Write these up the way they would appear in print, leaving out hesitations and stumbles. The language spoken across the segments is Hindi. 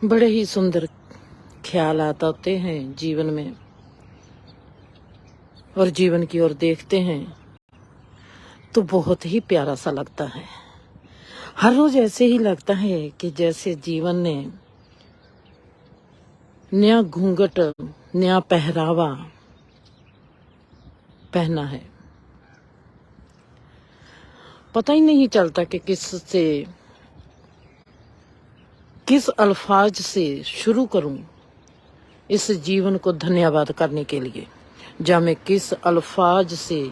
बड़े ही सुंदर ख्याल आते हैं जीवन में, और जीवन की ओर देखते हैं तो बहुत ही प्यारा सा लगता है। हर रोज ऐसे ही लगता है कि जैसे जीवन ने नया घूंघट, नया पहरावा पहना है। पता ही नहीं चलता कि किस अल्फाज से शुरू करूं इस जीवन को धन्यवाद करने के लिए, या मैं किस अल्फाज से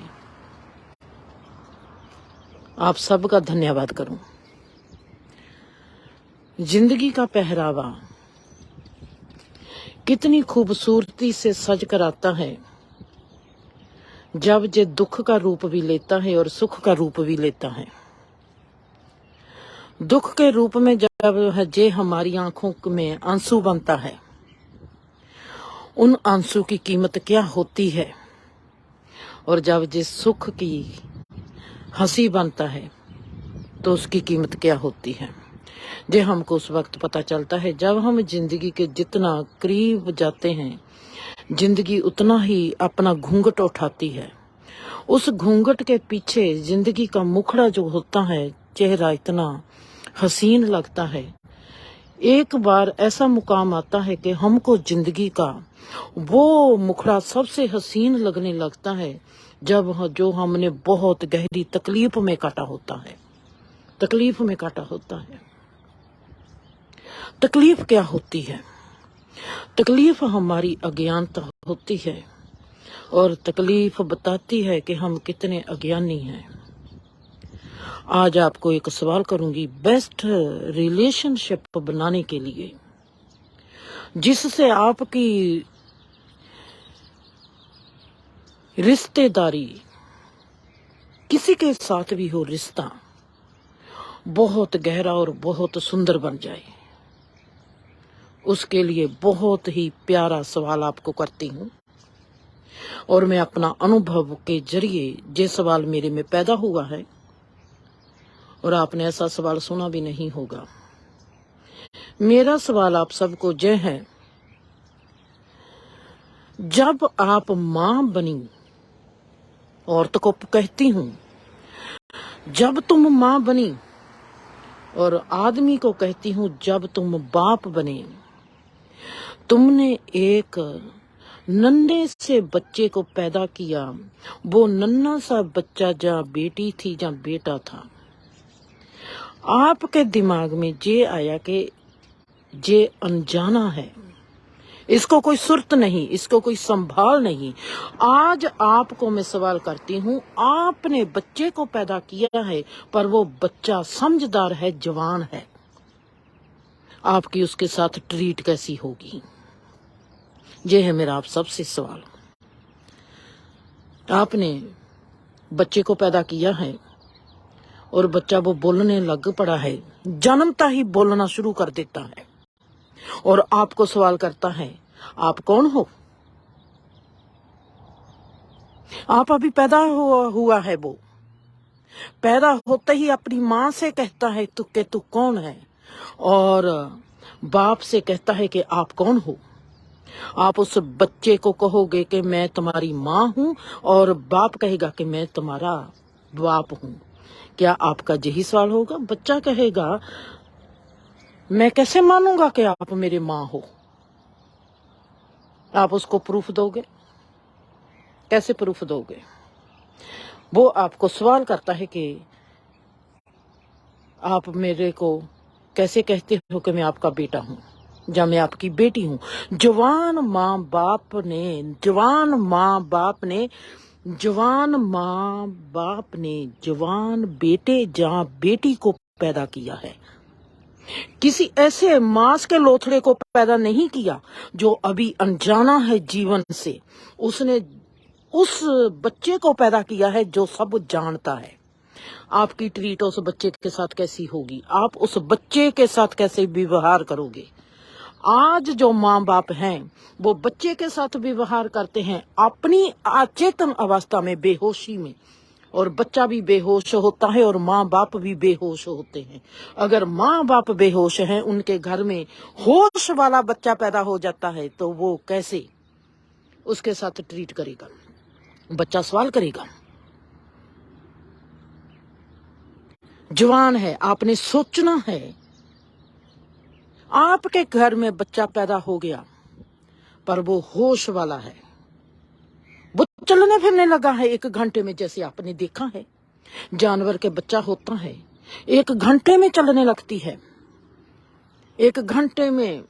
आप सबका धन्यवाद करूं। जिंदगी का पहरावा कितनी खूबसूरती से सज कर आता है जब ये दुख का रूप भी लेता है और सुख का रूप भी लेता है। दुख के रूप में जब जे हमारी आंखों में आंसू बनता है, उन आंसू की कीमत क्या होती है, और जब जे सुख की हंसी बनता है तो उसकी कीमत क्या होती है। जे हमको उस वक्त पता चलता है जब हम जिंदगी के जितना करीब जाते हैं, जिंदगी उतना ही अपना घूंघट उठाती है। उस घूंघट के पीछे जिंदगी का मुखड़ा जो होता है, चेहरा इतना हसीन लगता है। एक बार ऐसा मुकाम आता है कि हमको जिंदगी का वो मुखड़ा सबसे हसीन लगने लगता है जब जो हमने बहुत गहरी तकलीफ में काटा होता है। तकलीफ में काटा होता है। तकलीफ क्या होती है? तकलीफ हमारी अज्ञानता होती है, और तकलीफ बताती है कि हम कितने अज्ञानी हैं। आज आपको एक सवाल करूंगी, बेस्ट रिलेशनशिप बनाने के लिए, जिससे आपकी रिश्तेदारी, किसी के साथ भी हो रिश्ता, बहुत गहरा और बहुत सुंदर बन जाए। उसके लिए बहुत ही प्यारा सवाल आपको करती हूँ, और मैं अपना अनुभव के जरिए ये सवाल मेरे में पैदा हुआ है, और आपने ऐसा सवाल सुना भी नहीं होगा। मेरा सवाल आप सबको यह है, जब आप मां बनी, औरत को कहती हूं, जब तुम मां बनी, और आदमी को कहती हूं जब तुम बाप बने, तुमने एक नन्हे से बच्चे को पैदा किया। वो नन्हा सा बच्चा जहाँ बेटी थी जहाँ बेटा था, आपके दिमाग में ये आया कि ये अनजाना है, इसको कोई सुर्त नहीं, इसको कोई संभाल नहीं। आज आपको मैं सवाल करती हूँ, आपने बच्चे को पैदा किया है, पर वो बच्चा समझदार है, जवान है, आपकी उसके साथ ट्रीट कैसी होगी? ये है मेरा आप सबसे सवाल। आपने बच्चे को पैदा किया है और बच्चा वो बोलने लग पड़ा है, जन्मता ही बोलना शुरू कर देता है, और आपको सवाल करता है, आप कौन हो? आप अभी पैदा हुआ है। वो पैदा होते ही अपनी माँ से कहता है तू कौन है, और बाप से कहता है कि आप कौन हो। आप उस बच्चे को कहोगे कि मैं तुम्हारी माँ हूँ, और बाप कहेगा कि मैं तुम्हारा बाप हूँ। क्या आपका यही सवाल होगा? बच्चा कहेगा, मैं कैसे मानूंगा कि आप मेरे माँ हो? आप उसको प्रूफ दोगे? कैसे प्रूफ दोगे? वो आपको सवाल करता है कि आप मेरे को कैसे कहते हो कि मैं आपका बेटा हूँ, या मैं आपकी बेटी हूँ। जवान माँ बाप ने जवान बेटे जहाँ बेटी को पैदा किया है। किसी ऐसे मांस के लोथड़े को पैदा नहीं किया जो अभी अनजाना है जीवन से। उसने उस बच्चे को पैदा किया है जो सब जानता है। आपकी ट्रीट उस बच्चे के साथ कैसी होगी? आप उस बच्चे के साथ कैसे व्यवहार करोगे? आज जो माँ बाप हैं वो बच्चे के साथ व्यवहार करते हैं अपनी अचेतन अवस्था में, बेहोशी में। और बच्चा भी बेहोश होता है और माँ बाप भी बेहोश होते हैं। अगर माँ बाप बेहोश हैं, उनके घर में होश वाला बच्चा पैदा हो जाता है, तो वो कैसे उसके साथ ट्रीट करेगा? बच्चा सवाल करेगा। जवान है, आपने सोचना है। आपके घर में बच्चा पैदा हो गया, पर वो होश वाला है, वो चलने फिरने लगा है 1 घंटे में। जैसे आपने देखा है, जानवर के बच्चा होता है 1 घंटे में चलने लगती है। 1 घंटे में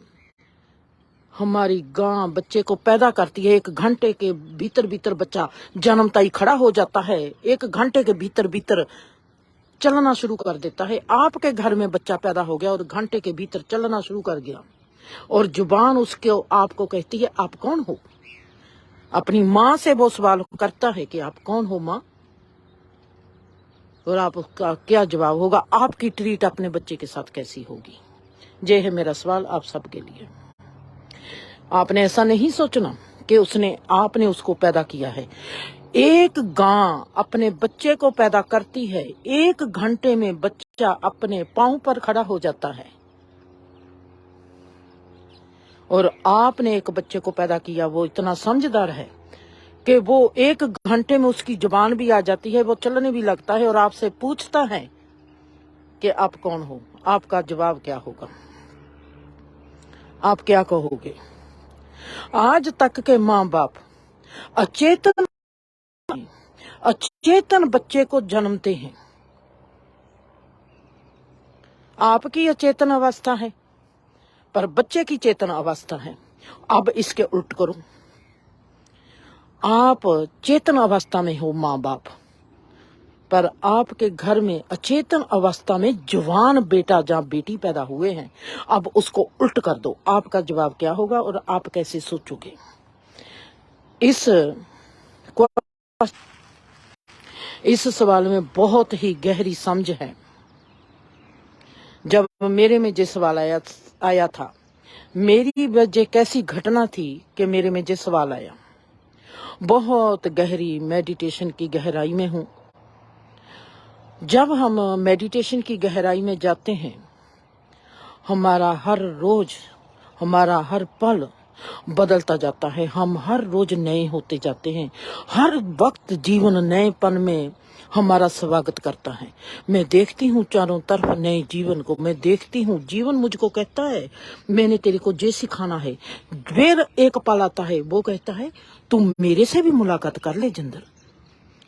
हमारी गां बच्चे को पैदा करती है। 1 घंटे के भीतर भीतर बच्चा जन्मता ही खड़ा हो जाता है। 1 घंटे के भीतर भीतर चलना शुरू कर देता है। आपके घर में बच्चा पैदा हो गया और घंटे के भीतर चलना शुरू कर गया, और जुबान उसके आपको कहती है आप कौन हो। अपनी माँ से वो सवाल करता है कि आप कौन हो माँ, और आप उसका क्या जवाब होगा? आपकी ट्रीट अपने बच्चे के साथ कैसी होगी? ये है मेरा सवाल आप सबके लिए। आपने ऐसा नहीं सोचना कि आपने उसको पैदा किया है। एक गां अपने बच्चे को पैदा करती है, 1 घंटे में बच्चा अपने पांव पर खड़ा हो जाता है। और आपने एक बच्चे को पैदा किया, वो इतना समझदार है कि वो 1 घंटे में उसकी जुबान भी आ जाती है, वो चलने भी लगता है और आपसे पूछता है कि आप कौन हो। आपका जवाब क्या होगा? आप क्या कहोगे? आज तक के माँ बाप अचेतन बच्चे को जन्मते हैं। आपकी अचेतन अवस्था है, पर बच्चे की चेतन अवस्था है। अब इसके उल्ट करो, आप चेतन अवस्था में हो माँ बाप, पर आपके घर में अचेतन अवस्था में जवान बेटा जहाँ बेटी पैदा हुए हैं। अब उसको उल्ट कर दो, आपका जवाब क्या होगा और आप कैसे सोचोगे? इस सवाल में बहुत ही गहरी समझ है। जब मेरे में ये सवाल आया था, मेरी वजह कैसी घटना थी कि मेरे में ये सवाल आया। बहुत गहरी मेडिटेशन की गहराई में हूँ। जब हम मेडिटेशन की गहराई में जाते हैं, हमारा हर रोज, हमारा हर पल बदलता जाता है। हम हर रोज नए होते जाते हैं। हर वक्त जीवन नएपन में हमारा स्वागत करता है। मैं देखती हूँ चारों तरफ नए जीवन को, मैं देखती हूँ जीवन मुझको कहता है मैंने तेरे को ये सिखाना है। फिर एक पल आता है, वो कहता है तुम मेरे से भी मुलाकात कर ले जिंदर।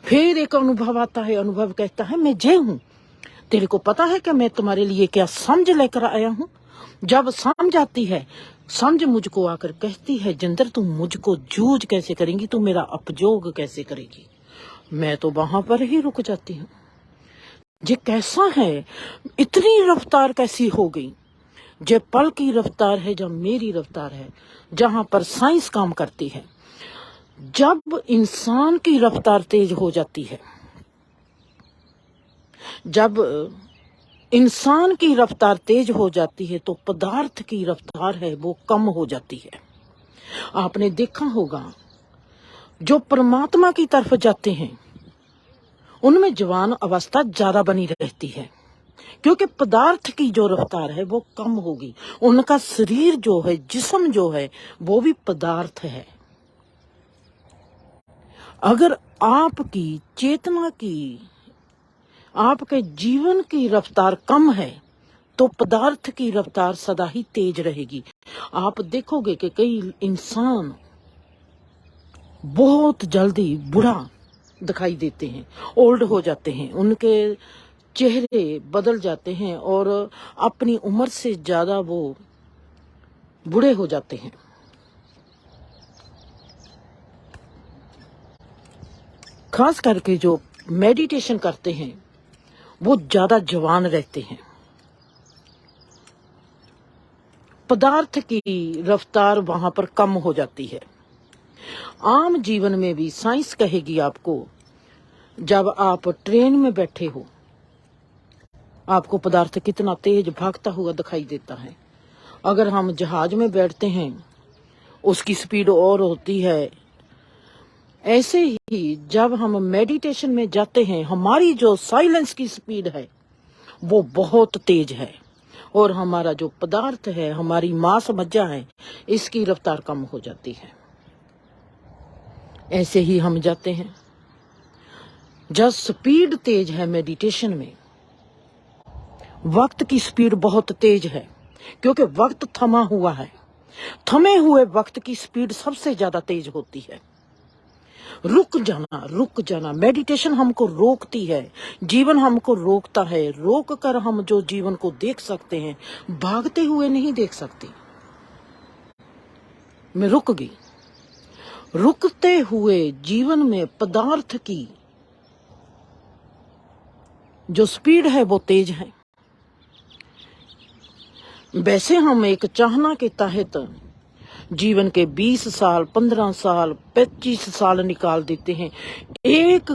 फिर एक अनुभव आता है, अनुभव कहता है मैं जे हूँ, तेरे को पता है कि मैं तुम्हारे लिए क्या समझ लेकर आया हूँ। जब समझ आती है, समझ मुझको आकर कहती है जिंदर तुम मुझको जूझ कैसे करेंगी, तुम मेरा अपयोग कैसे करेगी। मैं तो वहां पर ही रुक जाती हूँ। ये कैसा है, इतनी रफ्तार कैसी हो गई? ये पल की रफ्तार है, जब मेरी रफ्तार है, जहां पर साइंस काम करती है। जब इंसान की रफ्तार तेज हो जाती है, जब इंसान की रफ्तार तेज हो जाती है, तो पदार्थ की रफ्तार है वो कम हो जाती है। आपने देखा होगा जो परमात्मा की तरफ जाते हैं, उनमें जवान अवस्था ज्यादा बनी रहती है, क्योंकि पदार्थ की जो रफ्तार है वो कम होगी। उनका शरीर जो है, जिस्म जो है, वो भी पदार्थ है। अगर आपकी चेतना की, आपके जीवन की रफ्तार कम है, तो पदार्थ की रफ्तार सदा ही तेज रहेगी। आप देखोगे कि कई इंसान बहुत जल्दी बूढ़ा दिखाई देते हैं, ओल्ड हो जाते हैं, उनके चेहरे बदल जाते हैं और अपनी उम्र से ज्यादा वो बूढ़े हो जाते हैं। खास करके जो मेडिटेशन करते हैं वो ज्यादा जवान रहते हैं। पदार्थ की रफ्तार वहां पर कम हो जाती है। आम जीवन में भी साइंस कहेगी आपको, जब आप ट्रेन में बैठे हो, आपको पदार्थ कितना तेज भागता हुआ दिखाई देता है। अगर हम जहाज में बैठते हैं, उसकी स्पीड और होती है ऐसे ही जब हम मेडिटेशन में जाते हैं, हमारी जो साइलेंस की स्पीड है वो बहुत तेज है, और हमारा जो पदार्थ है, हमारी मांस मज्जा है, इसकी रफ्तार कम हो जाती है। ऐसे ही हम जाते हैं, जब स्पीड तेज है मेडिटेशन में, वक्त की स्पीड बहुत तेज है, क्योंकि वक्त थमा हुआ है। थमे हुए वक्त की स्पीड सबसे ज्यादा तेज होती है। रुक जाना। मेडिटेशन हमको रोकती है, जीवन हमको रोकता है। रोक कर हम जो जीवन को देख सकते हैं, भागते हुए नहीं देख सकते। मैं रुक गई। रुकते हुए जीवन में पदार्थ की जो स्पीड है वो तेज है। वैसे हम एक चाहना के तहत जीवन के 20 साल, 15 साल, 25 साल निकाल देते हैं। एक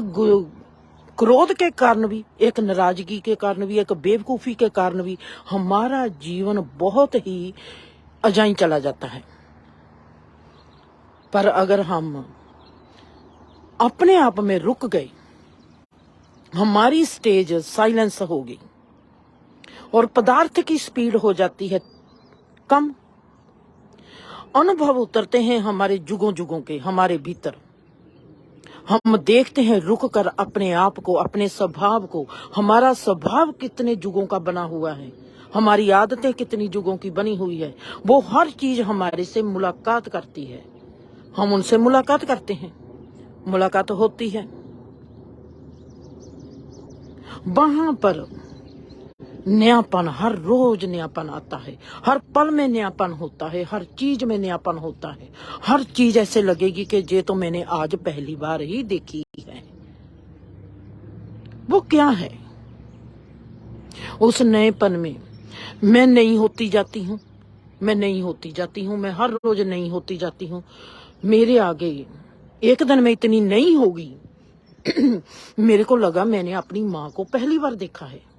क्रोध के कारण भी, एक नाराजगी के कारण भी, एक बेवकूफी के कारण भी हमारा जीवन बहुत ही अजाई चला जाता है। पर अगर हम अपने आप में रुक गए, हमारी स्टेज साइलेंस होगी और पदार्थ की स्पीड हो जाती है कम। अनुभव उतरते हैं हमारे जुगों जुगों के हमारे भीतर। हम देखते हैं रुक कर अपने आप को, अपने स्वभाव को। हमारा स्वभाव कितने जुगों का बना हुआ है, हमारी आदतें कितनी जुगों की बनी हुई है। वो हर चीज हमारे से मुलाकात करती है, हम उनसे मुलाकात करते हैं, मुलाकात होती है। वहां पर नयापन, हर रोज नयापन आता है, हर पल में नयापन होता है, हर चीज में नयापन होता है। हर चीज ऐसे लगेगी कि ये तो मैंने आज पहली बार ही देखी है। वो क्या है? उस नएपन में मैं नहीं होती जाती हूँ, मैं हर रोज नहीं होती जाती हूँ। मेरे आगे एक दिन मैं इतनी नहीं होगी मेरे को लगा मैंने अपनी माँ को पहली बार देखा है।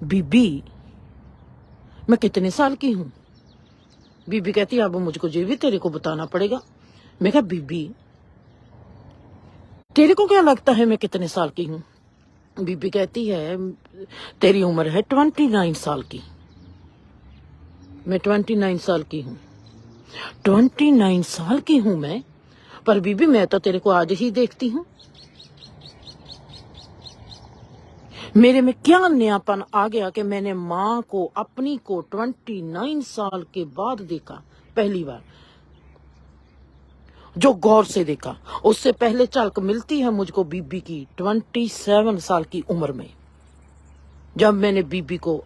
बीबी, मैं कितने साल की हूं? बीबी कहती अब मुझको ये भी तेरे को बताना पड़ेगा। मैं कहा बीबी तेरे को क्या लगता है मैं कितने साल की हूं? बीबी कहती है तेरी उम्र है 29 साल की। मैं 29 साल की हूं। 29 साल की हूं मैं, पर बीबी मैं तो तेरे को आज ही देखती हूं। मेरे में क्या नयापन आ गया कि मैंने माँ को, अपनी को 29 साल के बाद देखा पहली बार, जो गौर से देखा। उससे पहले झलक मिलती है मुझको बीबी की 27 साल की उम्र में, जब मैंने बीबी को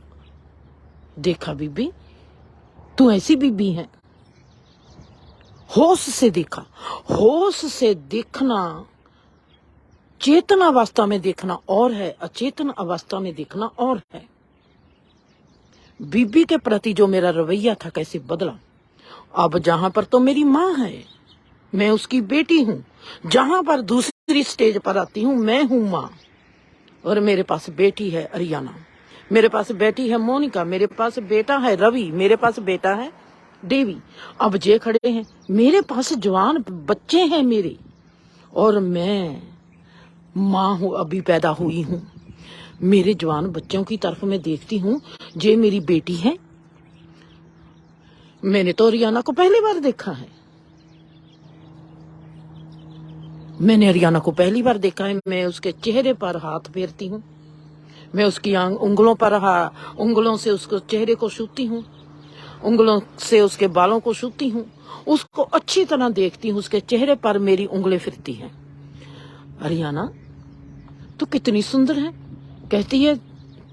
देखा। बीबी तू ऐसी बीबी है। होश से देखा। होश से देखना, चेतन अवस्था में देखना और है, अचेतन अवस्था में देखना और है। बीबी के प्रति जो मेरा रवैया था कैसे बदला। अब जहां पर तो मेरी माँ है, मैं उसकी बेटी हूँ। जहां पर दूसरी स्टेज पर आती हूँ, मैं हूँ माँ, और मेरे पास बेटी है अरियाना, मेरे पास बेटी है मोनिका, मेरे पास बेटा है रवि, मेरे पास बेटा है देवी। अब जे खड़े हैं, मेरे पास जवान बच्चे हैं मेरे, और मैं माँ हूँ, अभी पैदा हुई हूँ। मेरे जवान बच्चों की तरफ मैं देखती हूँ, जे मेरी बेटी है। मैंने तो अरियाना को पहली बार देखा है। मैंने अरियाना को पहली बार देखा है। मैं उसके चेहरे पर हाथ फेरती हूँ, मैं उसकी उंगलों पर उंगलों से उसको चेहरे को छूती हूँ, उंगलों से उसके बालों को छूती हूँ, उसको अच्छी तरह देखती हूँ। उसके चेहरे पर मेरी उंगलें फिरती हैं। अरियाना तू कितनी सुंदर है। कहती है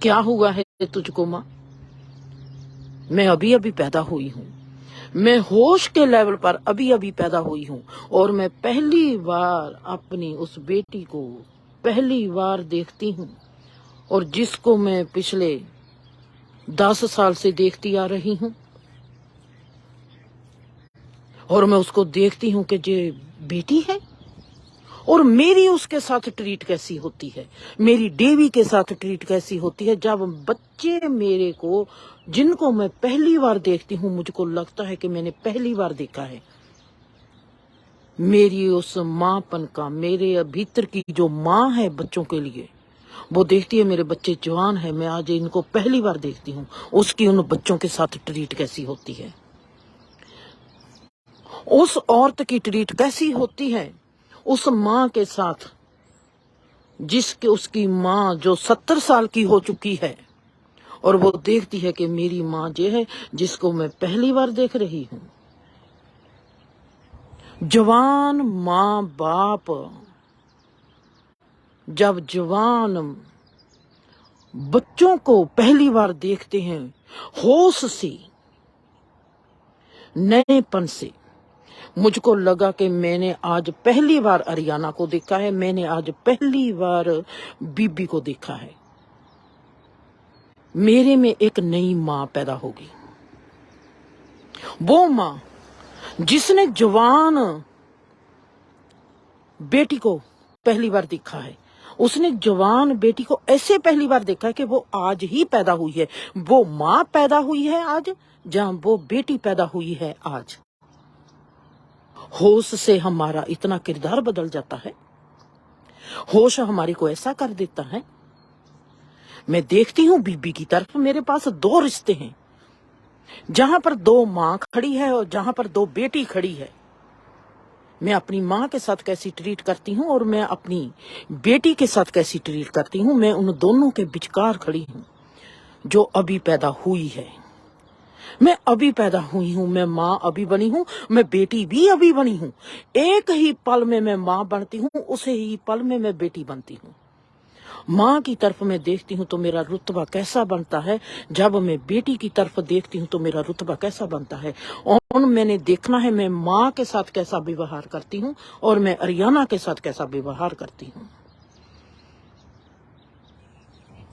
क्या हुआ है तुझको माँ? मैं अभी अभी पैदा हुई हूँ, मैं होश के लेवल पर अभी अभी पैदा हुई हूँ, और मैं पहली बार अपनी उस बेटी को पहली बार देखती हूँ, और जिसको मैं पिछले 10 साल से देखती आ रही हूँ। और मैं उसको देखती हूँ कि ये बेटी है, और मेरी उसके साथ ट्रीट कैसी होती है, मेरी देवी के साथ ट्रीट कैसी होती है। जब बच्चे मेरे को, जिनको मैं पहली बार देखती हूँ, मुझको लगता है कि मैंने पहली बार देखा है। मेरी उस माँपन का, मेरे भीतर की जो माँ है बच्चों के लिए, वो देखती है मेरे बच्चे जवान है, मैं आज इनको पहली बार देखती हूँ, उसकी उन बच्चों के साथ ट्रीट कैसी होती है, उस औरत की ट्रीट कैसी होती है उस माँ के साथ, जिसके उसकी माँ जो 70 साल की हो चुकी है, और वो देखती है कि मेरी माँ जो है जिसको मैं पहली बार देख रही हूँ। जवान माँ बाप जब जवान बच्चों को पहली बार देखते हैं, होश से, नएपन से, मुझको लगा कि मैंने आज पहली बार अरियाना को देखा है, मैंने आज पहली बार बीबी को देखा है। मेरे में एक नई माँ पैदा होगी, वो माँ जिसने जवान बेटी को पहली बार देखा है, उसने जवान बेटी को ऐसे पहली बार देखा है कि वो आज ही पैदा हुई है, वो माँ पैदा हुई है आज, जहां वो बेटी पैदा हुई है आज। होश से हमारा इतना किरदार बदल जाता है, होश हमारे को ऐसा कर देता है। मैं देखती हूँ बीबी की तरफ, मेरे पास 2 रिश्ते हैं, जहां पर 2 माँ खड़ी है और जहां पर 2 बेटी खड़ी है। मैं अपनी माँ के साथ कैसी ट्रीट करती हूँ और मैं अपनी बेटी के साथ कैसी ट्रीट करती हूँ, मैं उन दोनों के विचकार खड़ी हूँ, जो अभी पैदा हुई है। मैं अभी पैदा हुई हूँ, मैं माँ अभी बनी हूँ, मैं बेटी भी अभी बनी हूँ। एक ही पल में मैं माँ बनती हूँ, उसे ही पल में मैं बेटी बनती हूँ। माँ की तरफ मैं देखती हूँ तो मेरा रुतबा कैसा बनता है, जब मैं बेटी की तरफ देखती हूँ तो मेरा रुतबा कैसा बनता है। और मैंने देखना है मैं माँ के साथ कैसा व्यवहार करती हूँ और मैं अरियाना के साथ कैसा व्यवहार करती हूँ।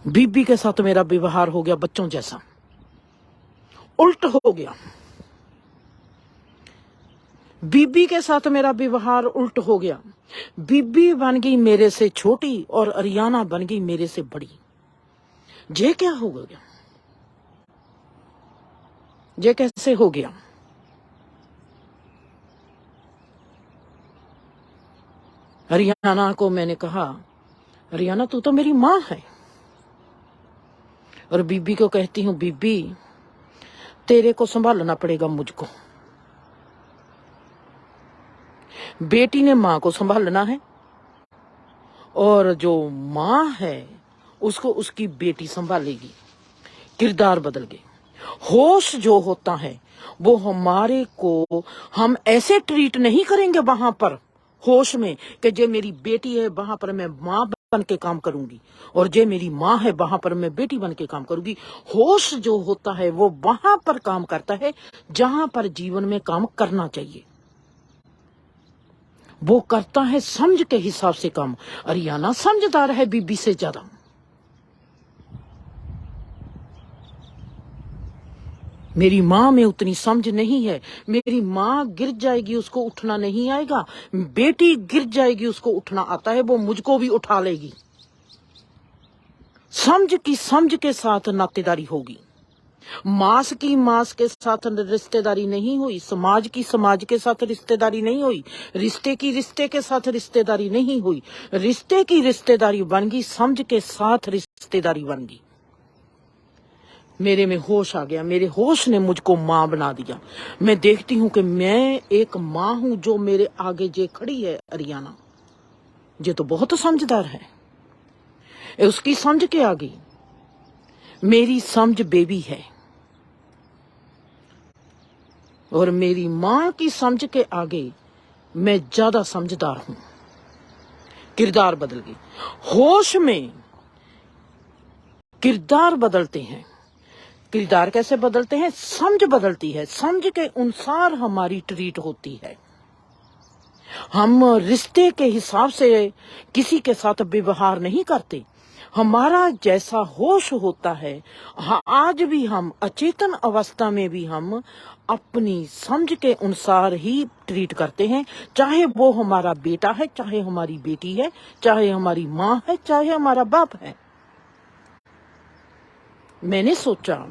बीबी के साथ मेरा व्यवहार हो गया बच्चों जैसा, उल्ट हो गया। बीबी के साथ मेरा व्यवहार उल्ट हो गया। बीबी बन गई मेरे से छोटी और अरियाना बन गई मेरे से बड़ी। ये क्या हो गया? ये कैसे हो गया? अरियाना को मैंने कहा, अरियाना तू तो मेरी माँ है। और बीबी को कहती हूँ, बीबी तेरे को संभालना पड़ेगा मुझको। बेटी ने माँ को संभालना है और जो माँ है उसको उसकी बेटी संभालेगी। किरदार बदल गए। होश जो होता है वो हमारे को, हम ऐसे ट्रीट नहीं करेंगे वहां पर होश में कि जे मेरी बेटी है वहां पर मैं माँ बन के काम करूंगी और जे मेरी माँ है वहां पर मैं बेटी बन के काम करूंगी। होश जो होता है वो वहां पर काम करता है जहां पर जीवन में काम करना चाहिए, वो करता है समझ के हिसाब से काम। अरियाना समझदार है बीबी से ज्यादा। मेरी माँ में उतनी समझ नहीं है। मेरी माँ गिर जाएगी उसको उठना नहीं आएगा, बेटी गिर जाएगी उसको उठना आता है, वो मुझको भी उठा लेगी। समझ के साथ नातेदारी होगी। मांस की मांस के साथ रिश्तेदारी नहीं हुई, समाज की समाज के साथ रिश्तेदारी नहीं हुई, रिश्ते की रिश्ते के साथ रिश्तेदारी नहीं हुई, रिश्ते की रिश्तेदारी बन गई, समझ के साथ रिश्तेदारी बन गई। मेरे में होश आ गया, मेरे होश ने मुझको माँ बना दिया। मैं देखती हूँ कि मैं एक माँ हूँ जो मेरे आगे जे खड़ी है अरियाना, ये तो बहुत समझदार है। उसकी समझ के आगे मेरी समझ बेबी है और मेरी माँ की समझ के आगे मैं ज्यादा समझदार हूं। किरदार बदल गई। होश में किरदार बदलते हैं। किरदार कैसे बदलते हैं? समझ बदलती है, समझ के अनुसार हमारी ट्रीट होती है। हम रिश्ते के हिसाब से किसी के साथ व्यवहार नहीं करते। हमारा जैसा होश होता है, आज भी हम अचेतन अवस्था में भी हम अपनी समझ के अनुसार ही ट्रीट करते हैं, चाहे वो हमारा बेटा है, चाहे हमारी बेटी है, चाहे हमारी माँ है, चाहे हमारा बाप है। मैंने सोचा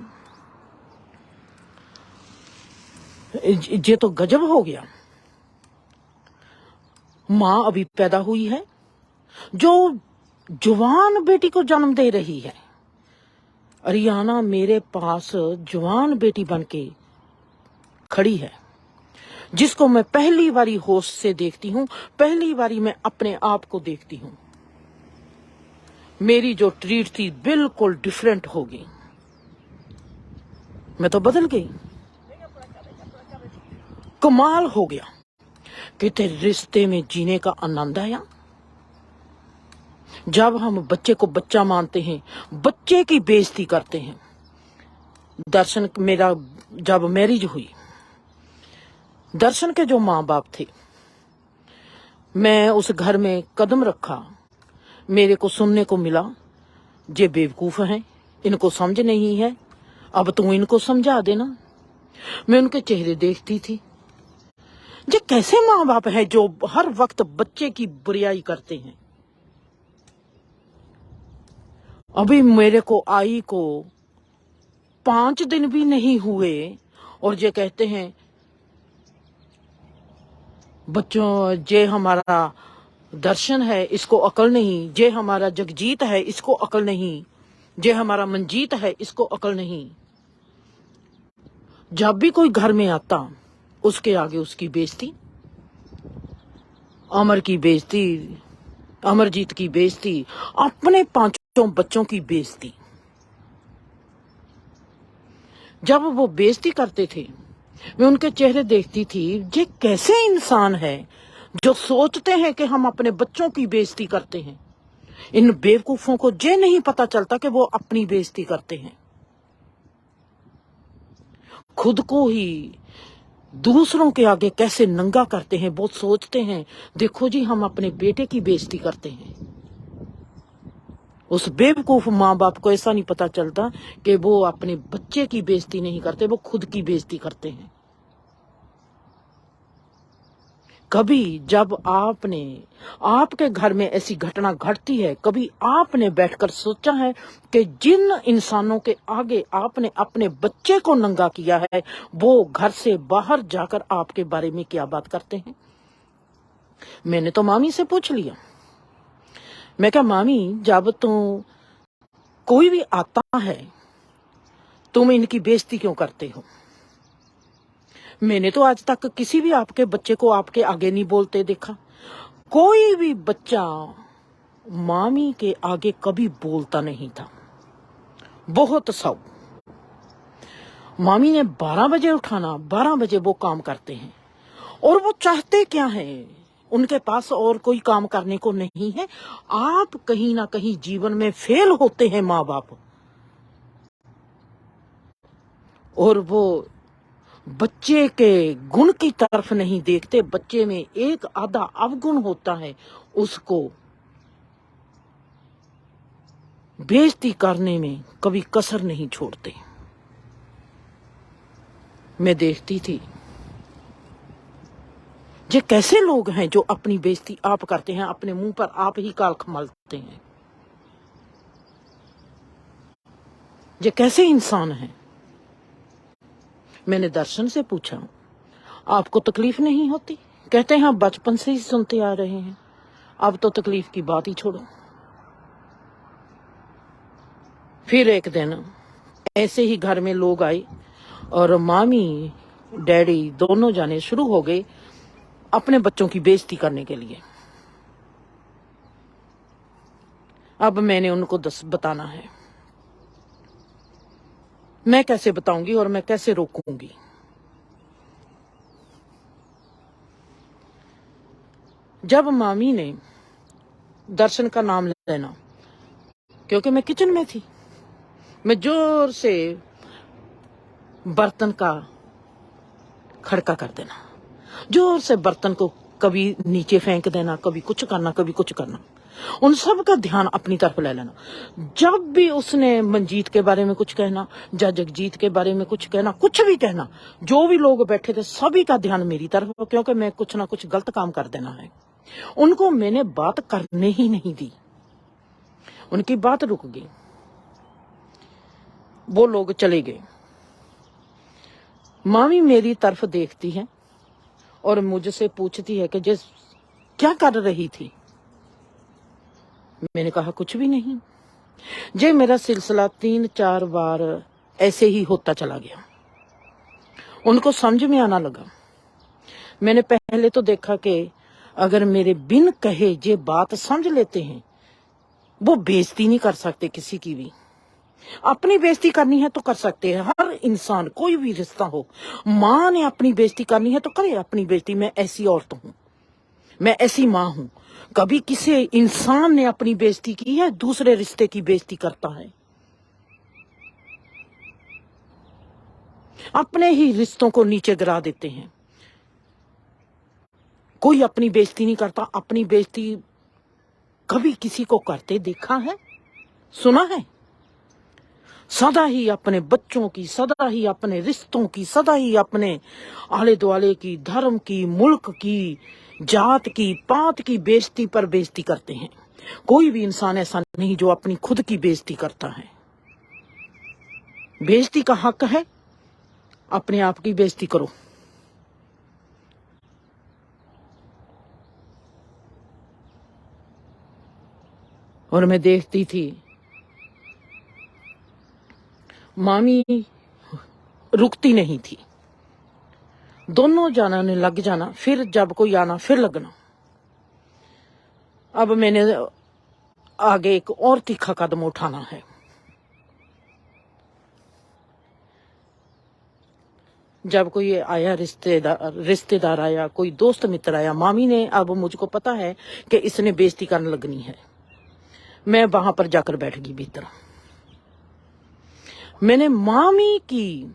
ये तो गजब हो गया। माँ अभी पैदा हुई है जो जवान बेटी को जन्म दे रही है। अरियाना मेरे पास जवान बेटी बनके खड़ी है, जिसको मैं पहली बारी होश से देखती हूँ, पहली बारी मैं अपने आप को देखती हूँ। मेरी जो ट्रीट थी बिल्कुल डिफरेंट हो गई, मैं तो बदल गई। कमाल हो गया कि तेरे रिश्ते में जीने का आनंद आया। जब हम बच्चे को बच्चा मानते हैं, बच्चे की बेइज्जती करते हैं। दर्शन मेरा जब मैरिज हुई, दर्शन के जो माँ बाप थे, मैं उस घर में कदम रखा, मेरे को सुनने को मिला, ये बेवकूफ हैं, इनको समझ नहीं है, अब तू इनको समझा देना। मैं उनके चेहरे देखती थी, ये कैसे माँ बाप हैं जो हर वक्त बच्चे की बुराई करते हैं। अभी मेरे को आई को 5 दिन भी नहीं हुए और ये कहते हैं बच्चों, ये हमारा दर्शन है, इसको अकल नहीं, ये हमारा जगजीत है, इसको अकल नहीं, ये हमारा मंजीत है, इसको अकल नहीं। जब भी कोई घर में आता, उसके आगे उसकी बेइज्जती, अमर की बेइज्जती, अमरजीत की बेइज्जती, अपने 5 बच्चों की बेइज्जती। जब वो बेइज्जती करते थे, मैं उनके चेहरे देखती थी, ये कैसे इंसान है जो सोचते हैं कि हम अपने बच्चों की बेइज्जती करते हैं। इन बेवकूफों को ये नहीं पता चलता कि वो अपनी बेइज्जती करते हैं, खुद को ही दूसरों के आगे कैसे नंगा करते हैं। वो सोचते हैं देखो जी हम अपने बेटे की बेइज्जती करते हैं। उस बेवकूफ माँ बाप को ऐसा नहीं पता चलता कि वो अपने बच्चे की बेइज्जती नहीं करते, वो खुद की बेइज्जती करते हैं। कभी जब आपके घर में ऐसी घटना घटती है, कभी आपने बैठकर सोचा है कि जिन इंसानों के आगे आपने अपने बच्चे को नंगा किया है, वो घर से बाहर जाकर आपके बारे में क्या बात करते हैं? मैंने तो मामी से पूछ लिया, मैं क्या मामी, जब कोई भी आता है तुम इनकी बेइज्जती क्यों करते हो? मैंने तो आज तक किसी भी आपके बच्चे को आपके आगे नहीं बोलते देखा। कोई भी बच्चा मामी के आगे कभी बोलता नहीं था। बहुत सौ मामी ने 12 बजे उठाना, 12 बजे वो काम करते हैं। और वो चाहते क्या है? उनके पास और कोई काम करने को नहीं है। आप कहीं ना कहीं जीवन में फेल होते हैं माँ बाप, और वो बच्चे के गुण की तरफ नहीं देखते। बच्चे में एक आधा अवगुण होता है, उसको बेइज्जती करने में कभी कसर नहीं छोड़ते। मैं देखती थी ये कैसे लोग हैं जो अपनी बेइज्जती आप करते हैं, अपने मुंह पर आप ही काल खमलते हैं। ये कैसे इंसान हैं? मैंने दर्शन से पूछा, आपको तकलीफ नहीं होती? कहते हैं बचपन से ही सुनते आ रहे हैं, अब तो तकलीफ की बात ही छोड़ो। फिर एक दिन ऐसे ही घर में लोग आए और मामी डैडी दोनों जाने शुरू हो गए अपने बच्चों की बेइज्जती करने के लिए। अब मैंने उनको बताना है। मैं कैसे बताऊंगी और मैं कैसे रोकूंगी? जब मामी ने दर्शन का नाम लेना, क्योंकि मैं किचन में थी, मैं जोर से बर्तन का खड़का कर देना, जोर से बर्तन को कभी नीचे फेंक देना, कभी कुछ करना, कभी कुछ करना, उन सब का ध्यान अपनी तरफ ले लेना। जब भी उसने मंजीत के बारे में कुछ कहना या जगजीत के बारे में कुछ कहना, कुछ भी कहना, जो भी लोग बैठे थे सभी का ध्यान मेरी तरफ, क्योंकि मैं कुछ ना कुछ गलत काम कर देना है। उनको मैंने बात करने ही नहीं दी, उनकी बात रुक गई, वो लोग चले गए। मामी मेरी तरफ देखती है और मुझसे पूछती है कि जिस क्या कर रही थी? मैंने कहा कुछ भी नहीं। जे मेरा सिलसिला 3-4 बार ऐसे ही होता चला गया। उनको समझ में आना लगा। मैंने पहले तो देखा कि अगर मेरे बिन कहे ये बात समझ लेते हैं, वो बेइज्जती नहीं कर सकते किसी की भी। अपनी बेइज्जती करनी है तो कर सकते हैं, हर इंसान, कोई भी रिश्ता हो। माँ ने अपनी बेइज्जती करनी है तो करे अपनी बेइज्जती। मैं ऐसी औरत हूं, मैं ऐसी माँ हूं। कभी किसी इंसान ने अपनी बेइज्जती की है? दूसरे रिश्ते की बेइज्जती करता है। अपने ही रिश्तों को नीचे गिरा देते हैं। कोई अपनी बेइज्जती नहीं करता। अपनी बेइज्जती कभी किसी को करते देखा है, सुना है? सदा ही अपने बच्चों की, सदा ही अपने रिश्तों की, सदा ही अपने आले दुआले की, धर्म की, मुल्क की, जात की, पात की बेइज्जती पर बेइज्जती करते हैं। कोई भी इंसान ऐसा नहीं जो अपनी खुद की बेइज्जती करता है। बेइज्जती का हक है, अपने आप की बेइज्जती करो। और मैं देखती थी मामी रुकती नहीं थी। दोनों जाना ने लग जाना, फिर जब कोई आना फिर लगना। अब मैंने आगे एक और तीखा कदम उठाना है। जब कोई आया, रिश्तेदार आया, कोई दोस्त मित्र आया, मामी ने, अब मुझको पता है कि इसने बेइज्जती करने लगनी है। मैं वहां पर जाकर बैठ गई भीतर। मैंने मामी की,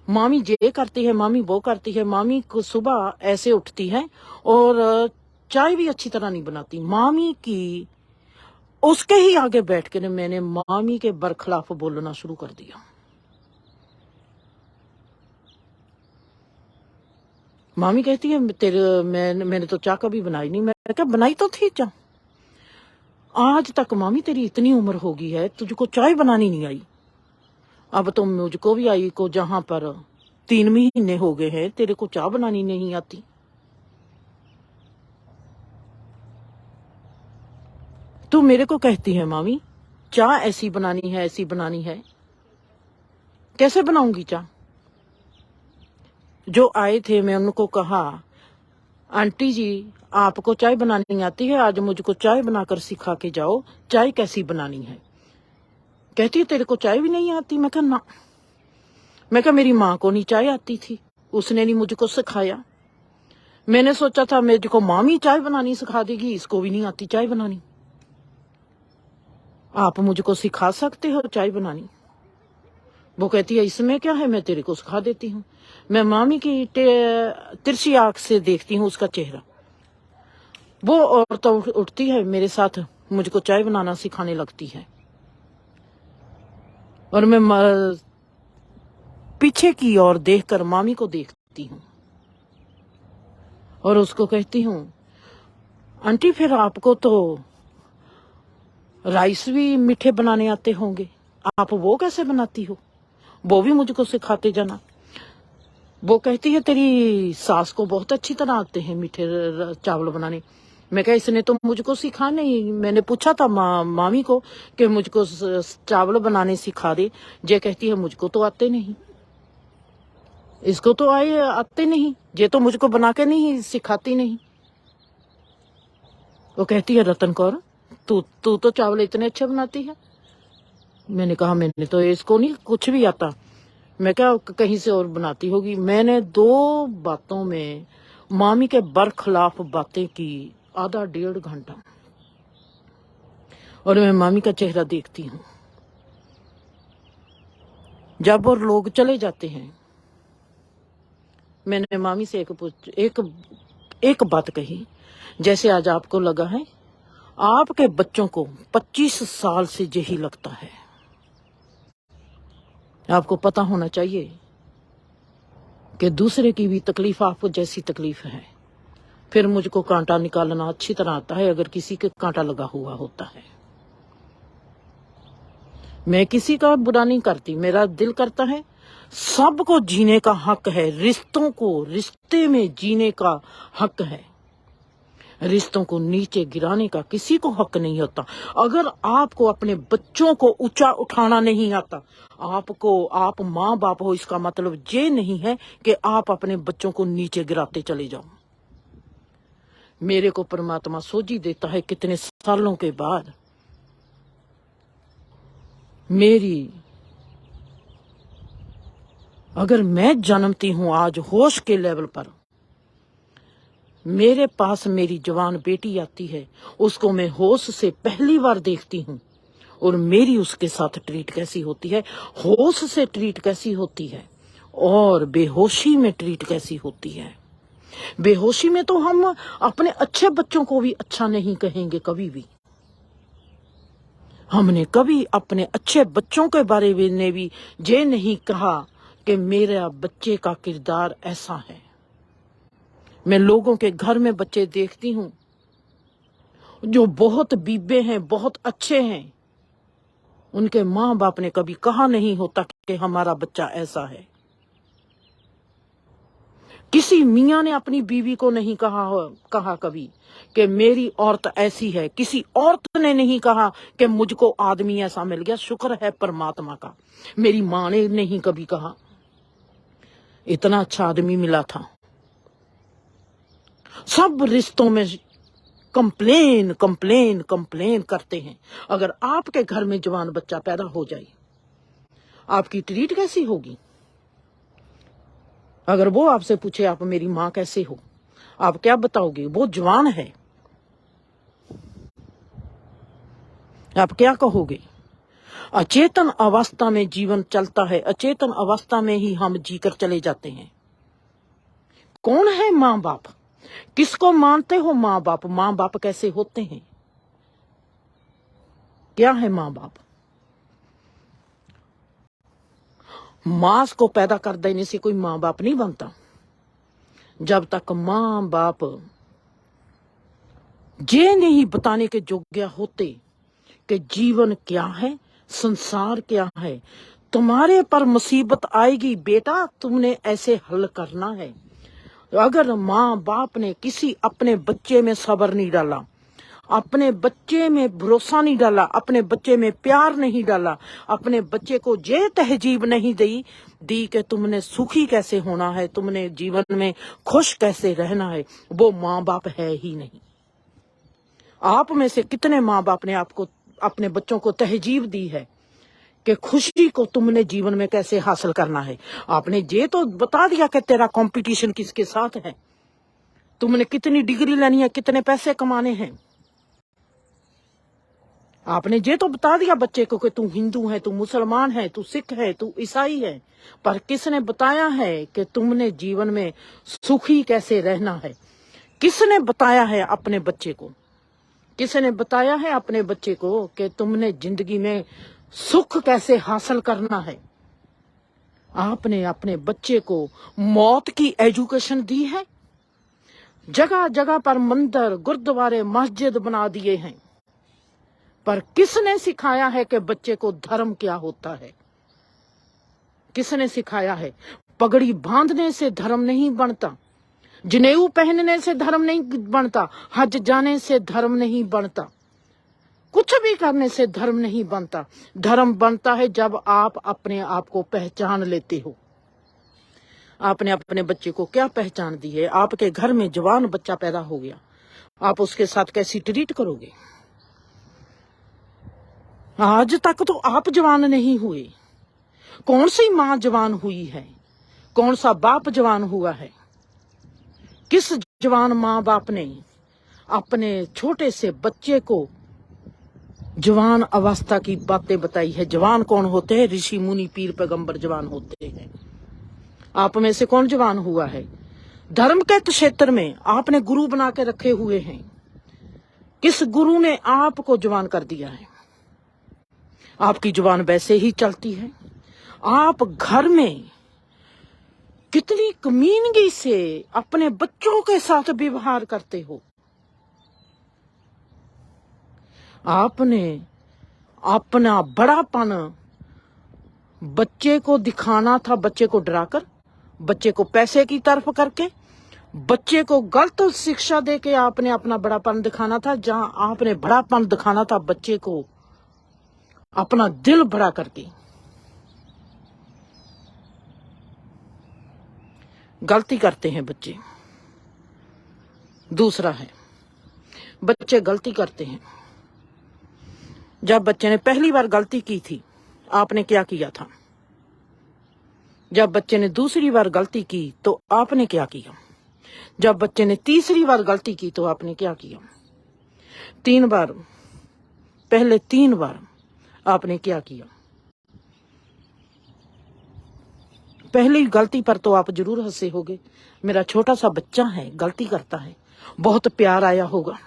मामी ये करती है, मामी वो करती है। मामी को सुबह ऐसे उठती है और चाय भी अच्छी तरह नहीं बनाती। मामी की उसके ही आगे बैठ के मैंने मामी के बरखिलाफ बोलना शुरू कर दिया। मामी कहती है मैंने तो चाय कभी बनाई नहीं। मैं क्या, बनाई तो थी चाय। आज तक मामी तेरी इतनी उम्र हो गई है, तुझको चाय बनानी नहीं आई। अब तो मुझको भी आई को, जहां पर 3 महीने हो गए हैं, तेरे को चाय बनानी नहीं आती। तू मेरे को कहती है मामी चाय ऐसी बनानी है, ऐसी बनानी है। कैसे बनाऊंगी चाय? जो आए थे मैं उनको कहा, आंटी जी आपको चाय बनानी आती है, आज मुझको चाय बनाकर सिखा के जाओ, चाय कैसी बनानी है। कहती है तेरे को चाय भी नहीं आती। मैं कहा ना। मैं कहा मेरी माँ को नहीं चाय आती थी, उसने नहीं मुझको सिखाया। मैंने सोचा था मुझको मामी चाय बनानी सिखा देगी, इसको भी नहीं आती चाय बनानी। आप मुझको सिखा सकते हो चाय बनानी? वो कहती है इसमें क्या है, मैं तेरे को सिखा देती हूँ। मैं मामी की तिरछी आंख से देखती हूँ उसका चेहरा। वो औरत तो उठती है मेरे साथ, मुझको चाय बनाना सिखाने लगती है। और मैं पीछे की ओर देखकर मामी को देखती हूँ और उसको कहती हूँ, आंटी फिर आपको तो राइस भी मीठे बनाने आते होंगे, आप वो कैसे बनाती हो? वो भी मुझको सिखाते जाना। वो कहती है तेरी सास को बहुत अच्छी तरह आते हैं मीठे चावल बनाने। मैं कहा इसने तो मुझको सिखा नहीं। मैंने पूछा था मामी को कि मुझको चावल बनाने सिखा दे। ये कहती है मुझको तो आते नहीं, इसको तो आते नहीं, ये तो मुझको बना के नहीं सिखाती नहीं। वो कहती है रतन कौर तू तो चावल इतने अच्छे बनाती है। मैंने कहा मैंने तो इसको नहीं कुछ भी आता। मैं क्या कहीं से और बनाती होगी। मैंने 2 बातों में मामी के बरखिलाफ बातें की, आधा 1.5 घंटा। और मैं मामी का चेहरा देखती हूँ। जब और लोग चले जाते हैं, मैंने मामी से एक बात कही, जैसे आज आपको लगा है, आपके बच्चों को 25 साल से यही लगता है। आपको पता होना चाहिए कि दूसरे की भी तकलीफ आपको जैसी तकलीफ है। फिर मुझको कांटा निकालना अच्छी तरह आता है अगर किसी के कांटा लगा हुआ होता है। मैं किसी का बुरा नहीं करती, मेरा दिल करता है सबको जीने का हक है, रिश्तों को रिश्ते में जीने का हक है। रिश्तों को नीचे गिराने का किसी को हक नहीं होता। अगर आपको अपने बच्चों को ऊंचा उठाना नहीं आता, आप माँ बाप हो, इसका मतलब ये नहीं है कि आप अपने बच्चों को नीचे गिराते चले जाओ। मेरे को परमात्मा सोझी देता है कितने सालों के बाद, अगर मैं जन्मती हूं आज होश के लेवल पर, मेरे पास मेरी जवान बेटी आती है, उसको मैं होश से पहली बार देखती हूँ और मेरी उसके साथ ट्रीट कैसी होती है, होश से ट्रीट कैसी होती है और बेहोशी में ट्रीट कैसी होती है। बेहोशी में तो हम अपने अच्छे बच्चों को भी अच्छा नहीं कहेंगे कभी भी। हमने कभी अपने अच्छे बच्चों के बारे में भी ये नहीं कहा कि मेरा बच्चे का किरदार ऐसा है। मैं लोगों के घर में बच्चे देखती हूँ जो बहुत बीबे हैं, बहुत अच्छे हैं, उनके माँ बाप ने कभी कहा नहीं होता कि हमारा बच्चा ऐसा है। किसी मियाँ ने अपनी बीवी को नहीं कहा कभी कि मेरी औरत ऐसी है। किसी औरत ने नहीं कहा कि मुझको आदमी ऐसा मिल गया, शुक्र है परमात्मा का। मेरी माँ ने नहीं कभी कहा इतना अच्छा आदमी मिला था। सब रिश्तों में कंप्लेन कंप्लेन कंप्लेन करते हैं। अगर आपके घर में जवान बच्चा पैदा हो जाए, आपकी ट्रीट कैसी होगी? अगर वो आपसे पूछे आप मेरी माँ कैसे हो, आप क्या बताओगे? वो जवान है, आप क्या कहोगे? अचेतन अवस्था में जीवन चलता है, अचेतन अवस्था में ही हम जीकर चले जाते हैं। कौन है माँ बाप? किसको मानते हो माँ बाप? माँ बाप कैसे होते हैं? क्या है माँ बाप? मांस को पैदा कर देने से कोई माँ बाप नहीं बनता। जब तक माँ बाप ये नहीं बताने के योग्य होते कि जीवन क्या है, संसार क्या है, तुम्हारे पर मुसीबत आएगी बेटा, तुमने ऐसे हल करना है। अगर माँ बाप ने किसी अपने बच्चे में सब्र नहीं डाला, अपने बच्चे में भरोसा नहीं डाला, अपने बच्चे में प्यार नहीं डाला, अपने बच्चे को ये तहजीब नहीं दी कि तुमने सुखी कैसे होना है, तुमने जीवन में खुश कैसे रहना है, वो माँ बाप है ही नहीं। आप में से कितने माँ बाप ने आपको अपने बच्चों को तहजीब दी है कि खुशी को तुमने जीवन में कैसे हासिल करना है? आपने ये तो बता दिया कि तेरा कंपटीशन किसके साथ है, तुमने कितनी डिग्री लेनी है, कितने पैसे कमाने हैं। आपने ये तो बता दिया बच्चे को कि तू हिंदू है, तू मुसलमान है, तू सिख है, तू ईसाई है, पर किसने बताया है कि तुमने जीवन में सुखी कैसे रहना है? किसने बताया है अपने बच्चे को? किसने बताया है अपने बच्चे को कि तुमने जिंदगी में सुख कैसे हासिल करना है? आपने अपने बच्चे को मौत की एजुकेशन दी है। जगह जगह पर मंदिर, गुरुद्वारे, मस्जिद बना दिए हैं, पर किसने सिखाया है कि बच्चे को धर्म क्या होता है? किसने सिखाया है? पगड़ी बांधने से धर्म नहीं बनता, जनेऊ पहनने से धर्म नहीं बनता, हज जाने से धर्म नहीं बनता, कुछ भी करने से धर्म नहीं बनता। धर्म बनता है जब आप अपने आप को पहचान लेते हो। आपने अपने बच्चे को क्या पहचान दी है? आपके घर में जवान बच्चा पैदा हो गया, आप उसके साथ कैसी ट्रीट करोगे? आज तक तो आप जवान नहीं हुए। कौन सी माँ जवान हुई है? कौन सा बाप जवान हुआ है? किस जवान माँ बाप ने अपने छोटे से बच्चे को जवान अवस्था की बातें बताई है? जवान कौन होते हैं? ऋषि मुनि पीर पैगंबर जवान होते हैं। आप में से कौन जवान हुआ है? धर्म के क्षेत्र में आपने गुरु बना के रखे हुए हैं। किस गुरु ने आपको जवान कर दिया है? आपकी जुबान वैसे ही चलती है। आप घर में कितनी कमीनगी से अपने बच्चों के साथ व्यवहार करते हो। आपने अपना बड़ापन बच्चे को दिखाना था, बच्चे को डराकर, बच्चे को पैसे की तरफ करके, बच्चे को गलत शिक्षा दे के आपने अपना बड़ापन दिखाना था। जहां आपने बड़ापन दिखाना था बच्चे को अपना दिल बड़ा करके। गलती करते हैं बच्चे। दूसरा है, बच्चे गलती करते हैं। जब बच्चे ने पहली बार गलती की थी, आपने क्या किया था? जब बच्चे ने दूसरी बार गलती की तो आपने क्या किया? जब बच्चे ने तीसरी बार गलती की तो आपने क्या किया? 3 बार, पहले 3 बार आपने क्या किया? पहली गलती पर तो आप जरूर हंसे होगे। मेरा छोटा सा बच्चा है, गलती करता है, बहुत प्यार आया होगा।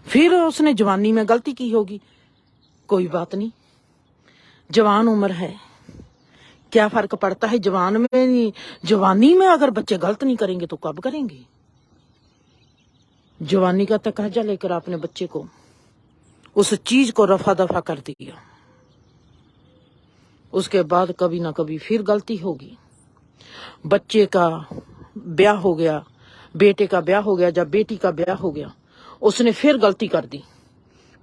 फिर उसने जवानी में गलती की होगी, कोई बात नहीं, जवान उम्र है, क्या फर्क पड़ता है? जवान में नहीं, जवानी में अगर बच्चे गलत नहीं करेंगे तो कब करेंगे? जवानी का तकाजा लेकर आपने बच्चे को, उस चीज को रफा दफा कर दिया। उसके बाद कभी ना कभी फिर गलती होगी। बच्चे का ब्याह हो गया, बेटे का ब्याह हो गया, जब बेटी का ब्याह हो गया उसने फिर गलती कर दी।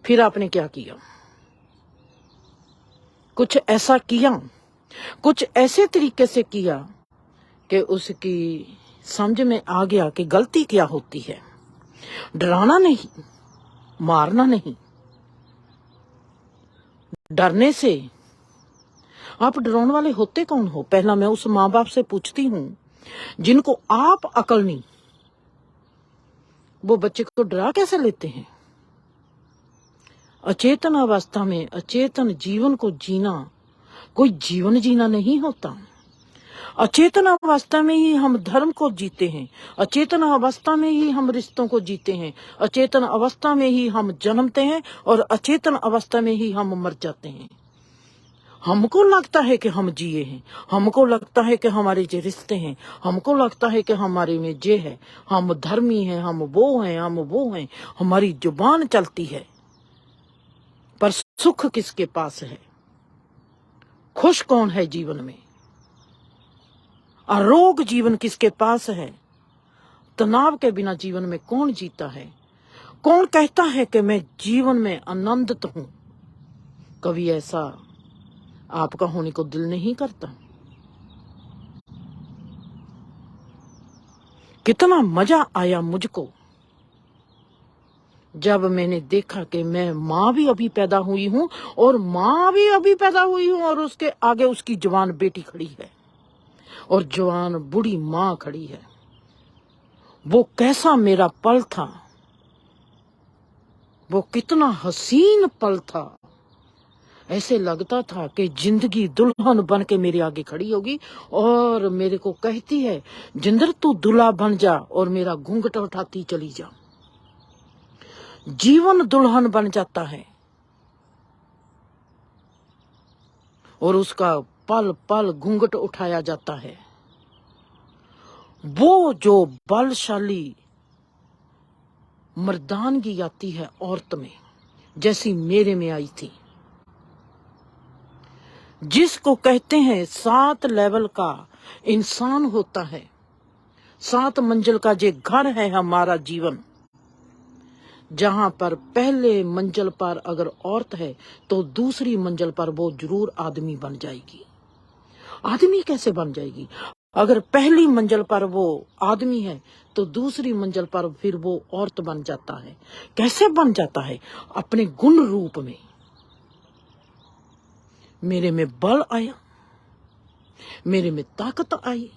फिर आपने क्या किया? कुछ ऐसा किया, कुछ ऐसे तरीके से किया कि उसकी समझ में आ गया कि गलती क्या होती है। डराना नहीं, मारना नहीं। डरने से आप डराने वाले होते कौन हो? पहला मैं उस माँ बाप से पूछती हूँ जिनको आप अकल नहीं, वो बच्चे को डरा कैसे लेते हैं? अचेतन अवस्था में अचेतन जीवन को जीना कोई जीवन जीना नहीं होता। अचेतन अवस्था में ही हम धर्म को जीते हैं, अचेतन अवस्था में ही हम रिश्तों को जीते हैं, अचेतन अवस्था में ही हम जन्मते हैं और अचेतन अवस्था में ही हम मर जाते हैं। हमको लगता है कि हम जिए हैं, हमको लगता है कि हमारे जे रिश्ते हैं, हमको लगता है कि हमारे में जे है, हम धर्मी हैं, हम वो हैं, हम वो हैं, हमारी जुबान चलती है। पर सुख किसके पास है? खुश कौन है जीवन में? अरोग जीवन किसके पास है? तनाव के बिना जीवन में कौन जीता है? कौन कहता है कि मैं जीवन में आनंदित हूं? कभी ऐसा आपका होने को दिल नहीं करता? कितना मजा आया मुझको जब मैंने देखा कि मैं माँ भी अभी पैदा हुई हूं और माँ भी अभी पैदा हुई हूं और उसके आगे उसकी जवान बेटी खड़ी है और जवान बूढ़ी माँ खड़ी है। वो कैसा मेरा पल था, वो कितना हसीन पल था। ऐसे लगता था कि जिंदगी दुल्हन बन के मेरे आगे खड़ी होगी और मेरे को कहती है, जिंदर तू दूल्हा बन जा और मेरा घूंघट उठाती चली जा। जीवन दुल्हन बन जाता है और उसका पल पल घूंघट उठाया जाता है। वो जो बलशाली मर्दानगी आती है औरत में, जैसी मेरे में आई थी, जिसको कहते हैं 7 लेवल का इंसान होता है, 7 मंजिल का जे घर है हमारा जीवन, जहां पर पहले मंजिल पर अगर औरत है तो दूसरी मंजिल पर वो जरूर आदमी बन जाएगी। आदमी कैसे बन जाएगी? अगर पहली मंजिल पर वो आदमी है तो दूसरी मंजिल पर फिर वो औरत बन जाता है। कैसे बन जाता है? अपने गुण रूप में। मेरे में बल आया, मेरे में ताकत आई।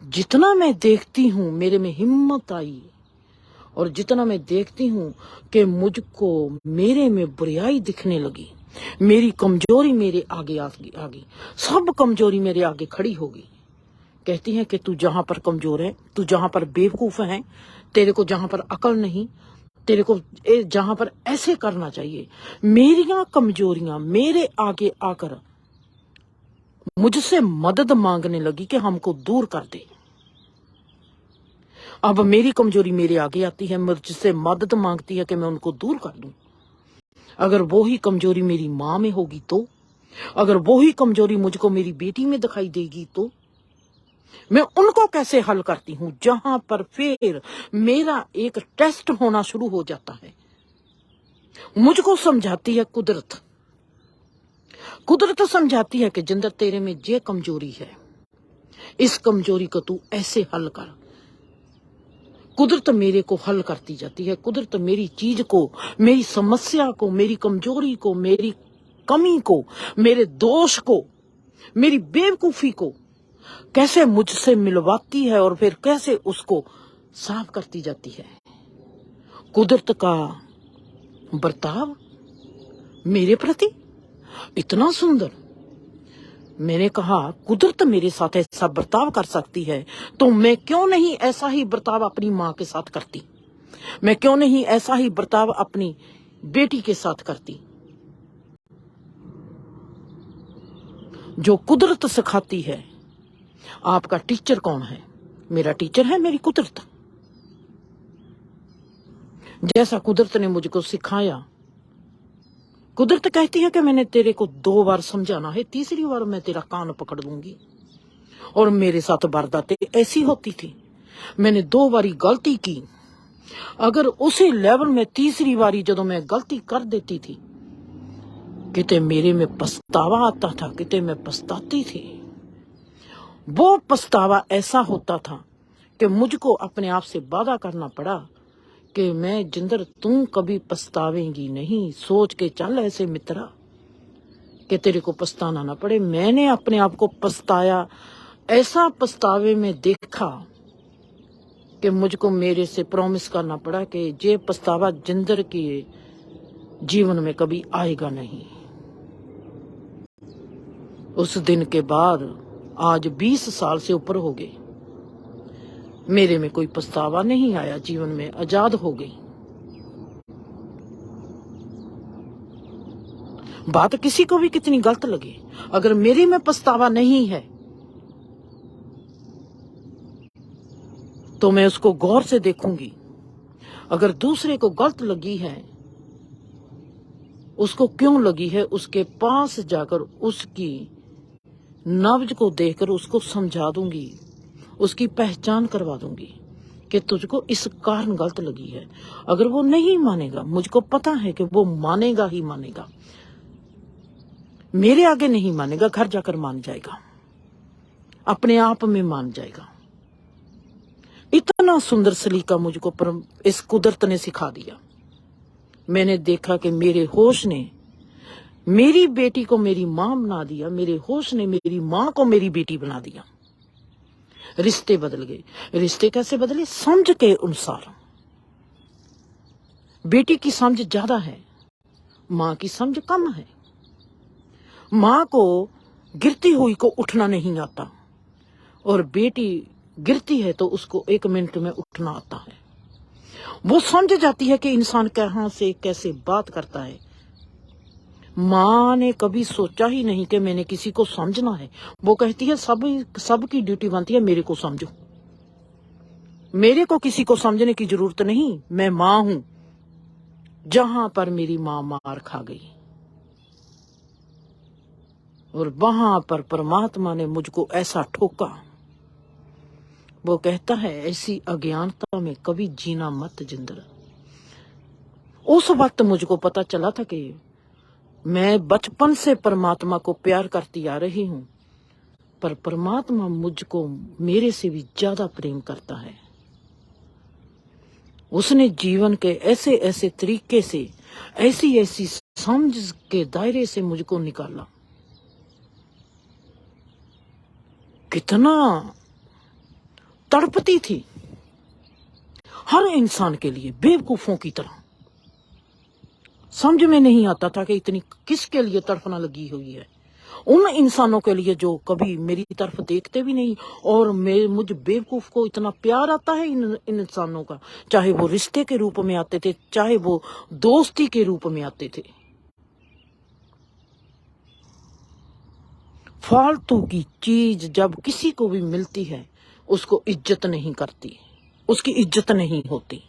जितना मैं देखती हूं मेरे में हिम्मत आई और जितना मैं देखती हूं कि मुझको मेरे में बुराई दिखने लगी, मेरी कमजोरी मेरे आगे आ गई, सब कमजोरी मेरे आगे खड़ी होगी। कहती है कि तू जहां पर कमजोर है, तू जहां पर बेवकूफ है, तेरे को जहां पर अकल नहीं, तेरे को जहां पर ऐसे करना चाहिए, मेरियां कमजोरियां मेरे आगे आकर मुझसे मदद मांगने लगी कि हमको दूर कर दे। अब मेरी कमजोरी मेरे आगे आती है, मुझसे मदद मांगती है कि मैं उनको दूर कर दूं। अगर वो ही कमजोरी मेरी माँ में होगी तो, अगर वो ही कमजोरी मुझको मेरी बेटी में दिखाई देगी तो मैं उनको कैसे हल करती हूं। जहां पर फिर मेरा एक टेस्ट होना शुरू हो जाता है। मुझको समझाती है कुदरत, कुदरत समझाती है कि जिंदर तेरे में ये कमजोरी है, इस कमजोरी को तू ऐसे हल कर। कुदरत मेरे को हल करती जाती है। कुदरत मेरी चीज को, मेरी समस्या को, मेरी कमजोरी को, मेरी कमी को, मेरे दोष को, मेरी बेवकूफी को कैसे मुझसे मिलवाती है और फिर कैसे उसको साफ करती जाती है। कुदरत का बर्ताव मेरे प्रति इतना सुंदर। मैंने कहा कुदरत मेरे साथ ऐसा बर्ताव कर सकती है तो मैं क्यों नहीं ऐसा ही बर्ताव अपनी माँ के साथ करती, मैं क्यों नहीं ऐसा ही बर्ताव अपनी बेटी के साथ करती। जो कुदरत सिखाती है। आपका टीचर कौन है? मेरा टीचर है मेरी कुदरत। जैसा कुदरत ने मुझको सिखाया, कुदरत कहती है कि मैंने तेरे को 2 बार समझाना है, तीसरी बार मैं तेरा कान पकड़ लूंगी। और मेरे साथ वारदातें ऐसी होती थी। मैंने 2 बारी गलती की, अगर उसी लेवल में तीसरी बारी जब मैं गलती कर देती थी, किते मेरे में पछतावा आता था, किते मैं पछताती थी। वो पछतावा ऐसा होता था कि मुझको अपने आप से वादा करना पड़ा कि मैं जिंदर तू कभी पछतावेंगी नहीं। सोच के चल ऐसे मित्रा कि तेरे को पछताना ना पड़े। मैंने अपने आप को पछताया, ऐसा पछतावे में देखा कि मुझको मेरे से प्रॉमिस करना पड़ा कि ये पछतावा जिंदर के जीवन में कभी आएगा नहीं। उस दिन के बाद आज 20 साल से ऊपर हो गए, मेरे में कोई पछतावा नहीं आया, जीवन में आजाद हो गई। बात किसी को भी कितनी गलत लगे, अगर मेरे में पछतावा नहीं है तो मैं उसको गौर से देखूंगी। अगर दूसरे को गलत लगी है, उसको क्यों लगी है, उसके पास जाकर उसकी नब्ज को देखकर उसको समझा दूंगी, उसकी पहचान करवा दूंगी कि तुझको इस कारण गलत लगी है। अगर वो नहीं मानेगा, मुझको पता है कि वो मानेगा ही मानेगा, मेरे आगे नहीं मानेगा, घर जाकर मान जाएगा, अपने आप में मान जाएगा। इतना सुंदर सलीका मुझको इस कुदरत ने सिखा दिया। मैंने देखा कि मेरे होश ने मेरी बेटी को मेरी मां बना दिया, मेरे होश ने मेरी मां को मेरी बेटी बना दिया। रिश्ते बदल गए। रिश्ते कैसे बदले? समझ के अनुसार। बेटी की समझ ज्यादा है, मां की समझ कम है। मां को गिरती हुई को उठना नहीं आता और बेटी गिरती है तो उसको 1 मिनट में उठना आता है। वो समझ जाती है कि इंसान कहां से कैसे बात करता है। मां ने कभी सोचा ही नहीं कि मैंने किसी को समझना है। वो कहती है सब की ड्यूटी बनती है मेरे को समझो, मेरे को किसी को समझने की जरूरत नहीं, मैं मां हूं। जहां पर मेरी मां मार खा गई और वहां पर परमात्मा ने मुझको ऐसा ठोका। वो कहता है ऐसी अज्ञानता में कभी जीना मत जिंदर। उस वक्त मुझको पता चला था कि मैं बचपन से परमात्मा को प्यार करती आ रही हूं, पर परमात्मा मुझको मेरे से भी ज्यादा प्रेम करता है। उसने जीवन के ऐसे ऐसे तरीके से, ऐसी ऐसी समझ के दायरे से मुझको निकाला। कितना तड़पती थी हर इंसान के लिए, बेवकूफों की तरह। समझ में नहीं आता था कि इतनी किसके लिए तड़पना लगी हुई है। उन इंसानों के लिए जो कभी मेरी तरफ देखते भी नहीं, और मुझ बेवकूफ को इतना प्यार आता है इन इंसानों का, चाहे वो रिश्ते के रूप में आते थे, चाहे वो दोस्ती के रूप में आते थे। फालतू की चीज जब किसी को भी मिलती है उसको इज्जत नहीं करती, उसकी इज्जत नहीं होती।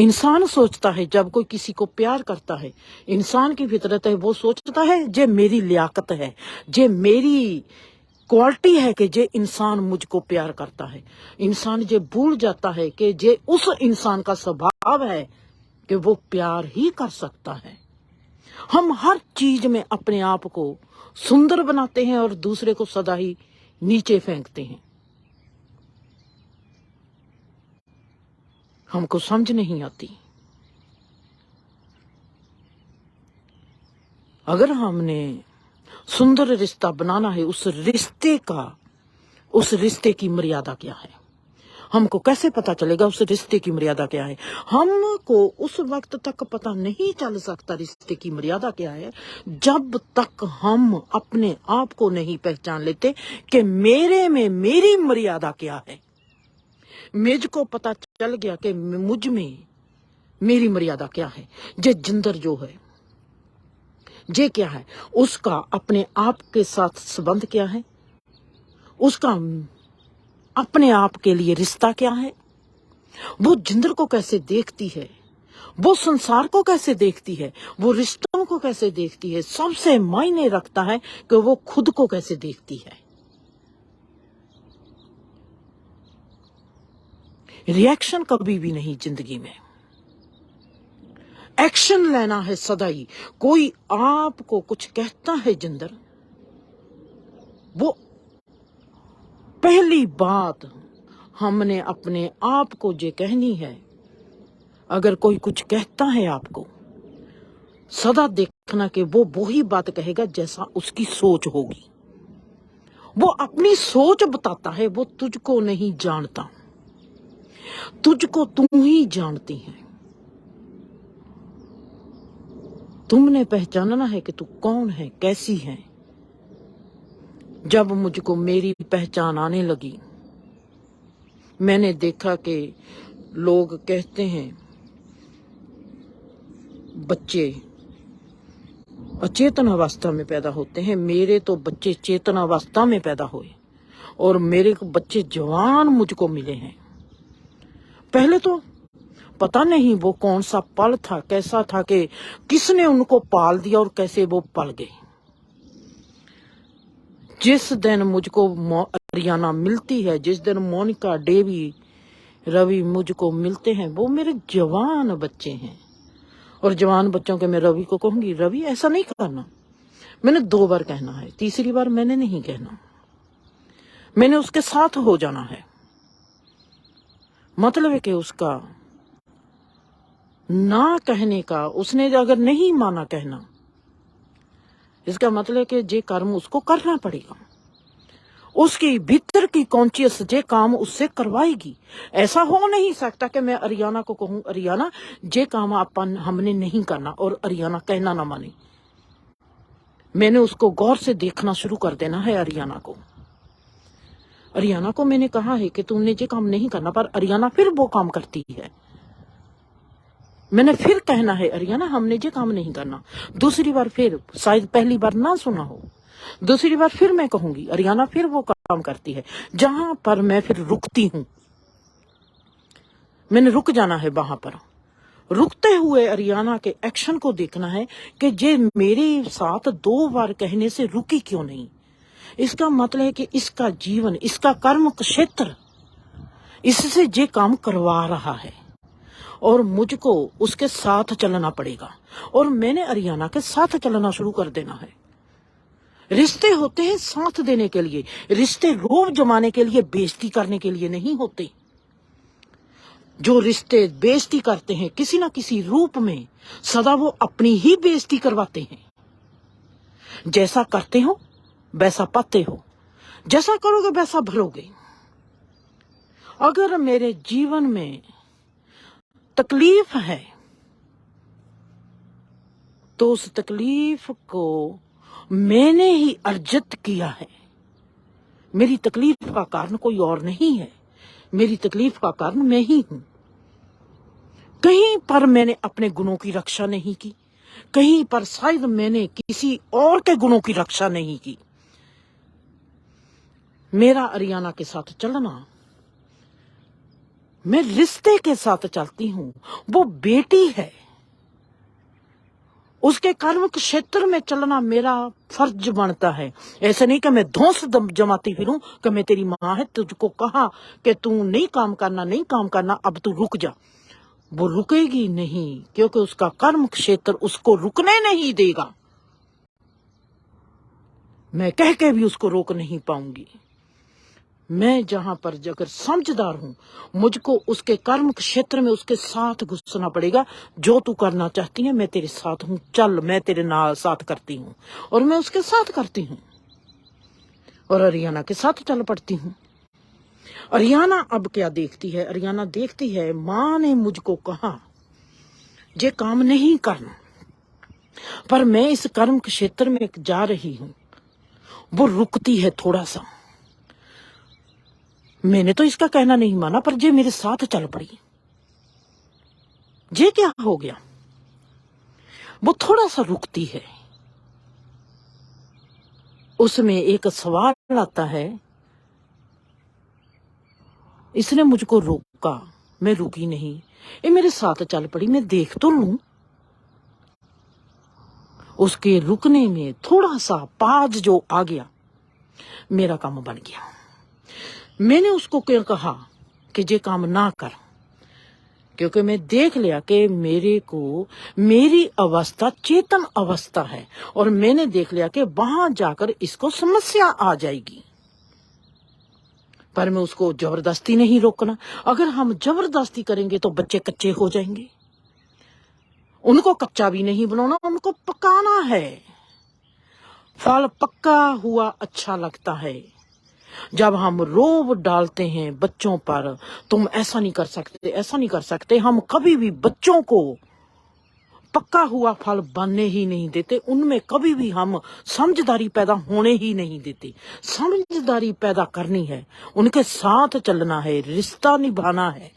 इंसान सोचता है जब कोई किसी को प्यार करता है, इंसान की फितरत है, वो सोचता है जे मेरी लियाकत है, जे मेरी क्वालिटी है कि जे इंसान मुझको प्यार करता है। इंसान जे भूल जाता है कि जे उस इंसान का स्वभाव है कि वो प्यार ही कर सकता है। हम हर चीज में अपने आप को सुंदर बनाते हैं और दूसरे को सदा ही नीचे फेंकते हैं। हमको समझ नहीं आती। अगर हमने सुंदर रिश्ता बनाना है, उस रिश्ते की मर्यादा क्या है, हमको कैसे पता चलेगा उस रिश्ते की मर्यादा क्या है? हमको उस वक्त तक पता नहीं चल सकता रिश्ते की मर्यादा क्या है जब तक हम अपने आप को नहीं पहचान लेते कि मेरे में मेरी मर्यादा क्या है। मुझको पता चल गया कि मुझ में मेरी मर्यादा क्या है। जे जिंदर जो है, जे क्या है, उसका अपने आप के साथ संबंध क्या है, उसका अपने आप के लिए रिश्ता क्या है, वो जिंदर को कैसे देखती है, वो संसार को कैसे देखती है, वो रिश्तों को कैसे देखती है, सबसे मायने रखता है कि वो खुद को कैसे देखती है। रिएक्शन कभी भी नहीं जिंदगी में, एक्शन लेना है सदा ही। कोई आपको कुछ कहता है जिंदर, वो पहली बात हमने अपने आप को जे कहनी है। अगर कोई कुछ कहता है आपको, सदा देखना कि वो वही बात कहेगा जैसा उसकी सोच होगी। वो अपनी सोच बताता है, वो तुझको नहीं जानता, तुझको तू ही जानती है। तुमने पहचानना है कि तू कौन है, कैसी है। जब मुझको मेरी पहचान आने लगी, मैंने देखा कि लोग कहते हैं बच्चे अचेतन अवस्था में पैदा होते हैं। मेरे तो बच्चे चेतन अवस्था में पैदा हुए और मेरे को बच्चे जवान मुझको मिले हैं। पहले तो पता नहीं वो कौन सा पल था, कैसा था कि किसने उनको पाल दिया और कैसे वो पल गए। जिस दिन मुझको अरियाना मिलती है, जिस दिन मोनिका, डेवी, रवि मुझको मिलते हैं, वो मेरे जवान बच्चे हैं। और जवान बच्चों के मैं रवि को कहूंगी, रवि ऐसा नहीं करना। मैंने 2 बार कहना है, तीसरी बार मैंने नहीं कहना। मैंने उसके साथ हो जाना है। मतलब है कि उसका ना कहने का, उसने अगर नहीं माना कहना, इसका मतलब है कि जे कर्म उसको करना पड़ेगा। उसकी भीतर की कॉन्शियस जे काम उससे करवाएगी। ऐसा हो नहीं सकता कि मैं अरियाना को कहूं, अरियाना जे काम अपन हमने नहीं करना, और अरियाना कहना ना माने। मैंने उसको गौर से देखना शुरू कर देना है। अरियाना को मैंने कहा है कि तुमने जे काम नहीं करना, पर अरियाना फिर वो काम करती है। मैंने फिर कहना है, अरियाना हमने जे काम नहीं करना। दूसरी बार फिर, शायद पहली बार ना सुना हो, दूसरी बार फिर मैं कहूंगी, अरियाना फिर वो काम करती है। जहां पर मैं फिर रुकती हूं, मैंने रुक जाना है। वहां पर रुकते हुए अरियाना के एक्शन को देखना है कि जे मेरे साथ 2 बार कहने से रुकी क्यों नहीं। इसका मतलब है कि इसका जीवन, इसका कर्म क्षेत्र इससे जे काम करवा रहा है और मुझको उसके साथ चलना पड़ेगा। और मैंने अरियाना के साथ चलना शुरू कर देना है। रिश्ते होते हैं साथ देने के लिए, रिश्ते रोब जमाने के लिए, बेइज्जती करने के लिए नहीं होते। जो रिश्ते बेइज्जती करते हैं किसी ना किसी रूप में, सदा वो अपनी ही बेइज्जती करवाते हैं। जैसा करते हो वैसा पाते हो, जैसा करोगे वैसा भरोगे। अगर मेरे जीवन में तकलीफ है तो उस तकलीफ को मैंने ही अर्जित किया है। मेरी तकलीफ का कारण कोई और नहीं है, मेरी तकलीफ का कारण मैं ही हूं। कहीं पर मैंने अपने गुणों की रक्षा नहीं की, कहीं पर शायद मैंने किसी और के गुणों की रक्षा नहीं की। मेरा अरियाना के साथ चलना मैं रिश्ते के साथ चलती हूँ। वो बेटी है, उसके कर्म क्षेत्र में चलना मेरा फर्ज बनता है। ऐसा नहीं कि मैं धौंस जमाती फिरूं कि मैं तेरी माँ है, तुझको कहा कि तू नहीं काम करना, अब तू रुक जा। वो रुकेगी नहीं, क्योंकि उसका कर्म क्षेत्र उसको रुकने नहीं देगा। मैं कह के भी उसको रोक नहीं पाऊंगी। मैं जहां पर अगर समझदार हूं, मुझको उसके कर्म क्षेत्र में उसके साथ घुसना पड़ेगा। जो तू करना चाहती है मैं तेरे साथ हूं, चल, मैं तेरे नाल साथ करती हूं। और मैं उसके साथ करती हूं और अरियाना के साथ चल पड़ती हूं। अरियाना अब क्या देखती है? अरियाना देखती है माँ ने मुझको कहा ये काम नहीं करना, पर मैं इस कर्म क्षेत्र में जा रही हूं। वो रुकती है थोड़ा सा। मैंने तो इसका कहना नहीं माना, पर ये मेरे साथ चल पड़ी। ये क्या हो गया? वो थोड़ा सा रुकती है। उसमें एक सवाल आता है, इसने मुझको रोका, मैं रुकी नहीं, ये मेरे साथ चल पड़ी, मैं देख तो लूं। उसके रुकने में थोड़ा सा पाज जो आ गया, मेरा काम बन गया। मैंने उसको क्या कहा कि ये काम ना कर, क्योंकि मैं देख लिया कि मेरे को मेरी अवस्था चेतन अवस्था है, और मैंने देख लिया कि वहां जाकर इसको समस्या आ जाएगी। पर मैं उसको जबरदस्ती नहीं रोकना। अगर हम जबरदस्ती करेंगे तो बच्चे कच्चे हो जाएंगे। उनको कच्चा भी नहीं बनाना, उनको पकाना है। फल पक्का हुआ अच्छा लगता है। जब हम रोब डालते हैं बच्चों पर, तुम ऐसा नहीं कर सकते, ऐसा नहीं कर सकते, हम कभी भी बच्चों को पक्का हुआ फल बनने ही नहीं देते। उनमें कभी भी हम समझदारी पैदा होने ही नहीं देते। समझदारी पैदा करनी है, उनके साथ चलना है, रिश्ता निभाना है।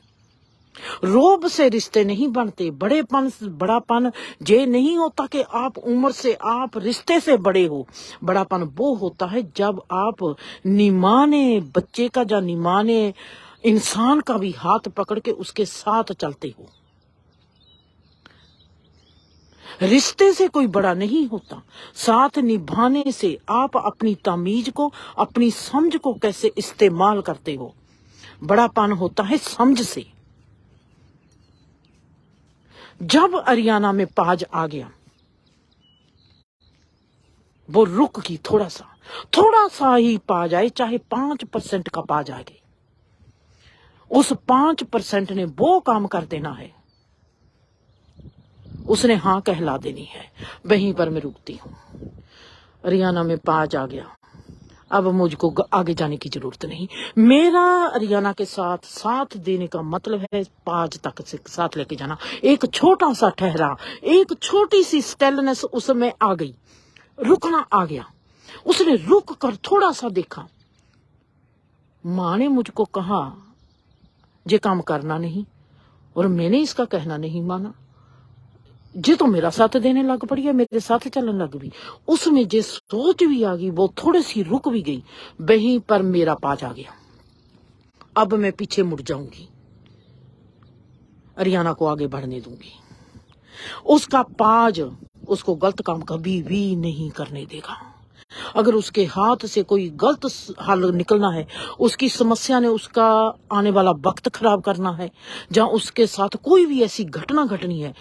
रोब से रिश्ते नहीं बनते। बड़ापन ये नहीं होता कि आप उम्र से, आप रिश्ते से बड़े हो। बड़ापन वो होता है जब आप निमाने बच्चे का या निमाने इंसान का भी हाथ पकड़ के उसके साथ चलते हो। रिश्ते से कोई बड़ा नहीं होता, साथ निभाने से आप अपनी तमीज को, अपनी समझ को कैसे इस्तेमाल करते हो। बड़ापन होता है समझ से। जब अरियाना में पाज आ गया, वो रुक गई। थोड़ा सा ही पाज आए, चाहे 5% का पाज आ गए, उस 5% ने वो काम कर देना है, उसने हाँ कहला देनी है। वहीं पर मैं रुकती हूँ। अरियाना में पाज आ गया, अब मुझको आगे जाने की जरूरत नहीं। मेरा अरियाना के साथ देने का मतलब है पाज तक से साथ लेके जाना। एक छोटा सा ठहरा, एक छोटी सी स्टेलनेस उसमें आ गई, रुकना आ गया। उसने रुक कर थोड़ा सा देखा। माँ ने मुझको कहा ये काम करना नहीं, और मैंने इसका कहना नहीं माना। जे तो मेरा साथ देने लग पड़ी है, मेरे साथ चलने लग गई। उसमें जे सोच भी आ गई, वो थोड़ी सी रुक भी गई। वहीं पर मेरा पाज आ गया। अब मैं पीछे मुड़ जाऊंगी, अरियाना को आगे बढ़ने दूंगी। उसका पाज उसको गलत काम कभी भी नहीं करने देगा। अगर उसके हाथ से कोई गलत हल निकलना है, उसकी समस्या ने उसका आने वाला वक्त खराब करना है, जहां उसके साथ कोई भी ऐसी घटना घटनी है,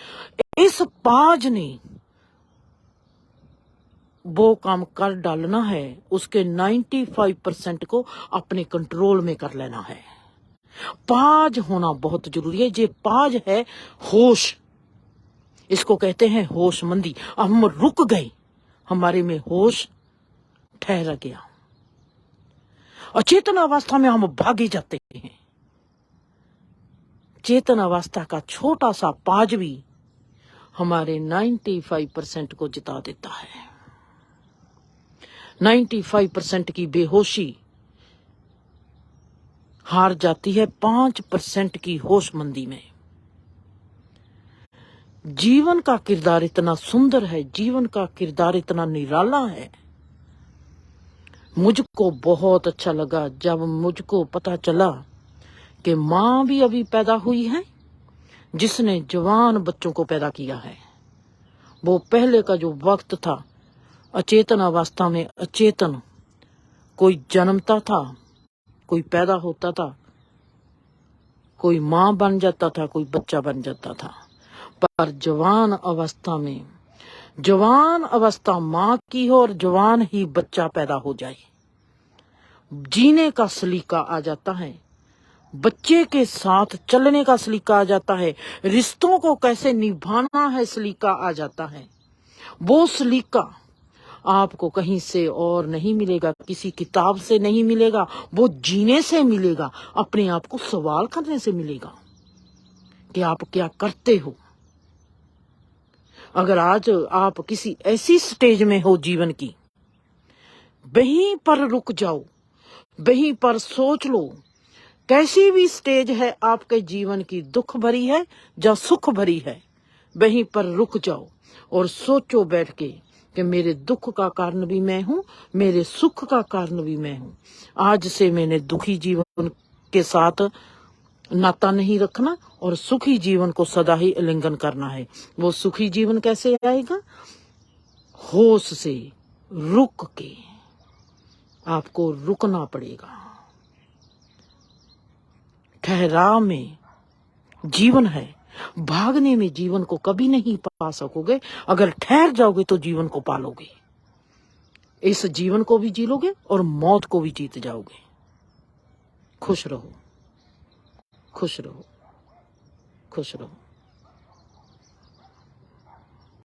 इस पाज ने वो काम कर डालना है। उसके 95% को अपने कंट्रोल में कर लेना है। पाज होना बहुत जरूरी है। ये पाज है होश, इसको कहते हैं होशमंदी। हम रुक गए, हमारे में होश ठहर गया। अचेतन अवस्था में हम भागे जाते हैं। चेतन अवस्था का छोटा सा पाज भी हमारे 95% को जिता देता है। 95% की बेहोशी हार जाती है 5% की होशमंदी में। जीवन का किरदार इतना सुंदर है, जीवन का किरदार इतना निराला है। मुझको बहुत अच्छा लगा जब मुझको पता चला कि माँ भी अभी पैदा हुई है जिसने जवान बच्चों को पैदा किया है। वो पहले का जो वक्त था, अचेतन अवस्था में अचेतन, कोई जन्मता था, कोई पैदा होता था, कोई माँ बन जाता था, कोई बच्चा बन जाता था। पर जवान अवस्था में, जवान अवस्था माँ की हो और जवान ही बच्चा पैदा हो जाए, जीने का सलीका आ जाता है, बच्चे के साथ चलने का सलीका आ जाता है, रिश्तों को कैसे निभाना है सलीका आ जाता है। वो सलीका आपको कहीं से और नहीं मिलेगा, किसी किताब से नहीं मिलेगा, वो जीने से मिलेगा, अपने आप को सवाल करने से मिलेगा कि आप क्या करते हो। अगर आज आप किसी ऐसी स्टेज में हो जीवन की, वहीं पर रुक जाओ, वहीं पर सोच लो, कैसी भी स्टेज है आपके जीवन की, दुख भरी है या सुख भरी है, वहीं पर रुक जाओ और सोचो बैठ के कि मेरे दुख का कारण भी मैं हूं, मेरे सुख का कारण भी मैं हूं। आज से मैंने दुखी जीवन के साथ नाता नहीं रखना और सुखी जीवन को सदा ही आलिंगन करना है। वो सुखी जीवन कैसे आएगा? होश से रुक के आपको रुकना पड़ेगा। ठहराव में जीवन है, भागने में जीवन को कभी नहीं पा सकोगे। अगर ठहर जाओगे तो जीवन को पालोगे, इस जीवन को भी जी लोगे और मौत को भी जीत जाओगे। खुश रहो, खुश रहो, खुश रहो।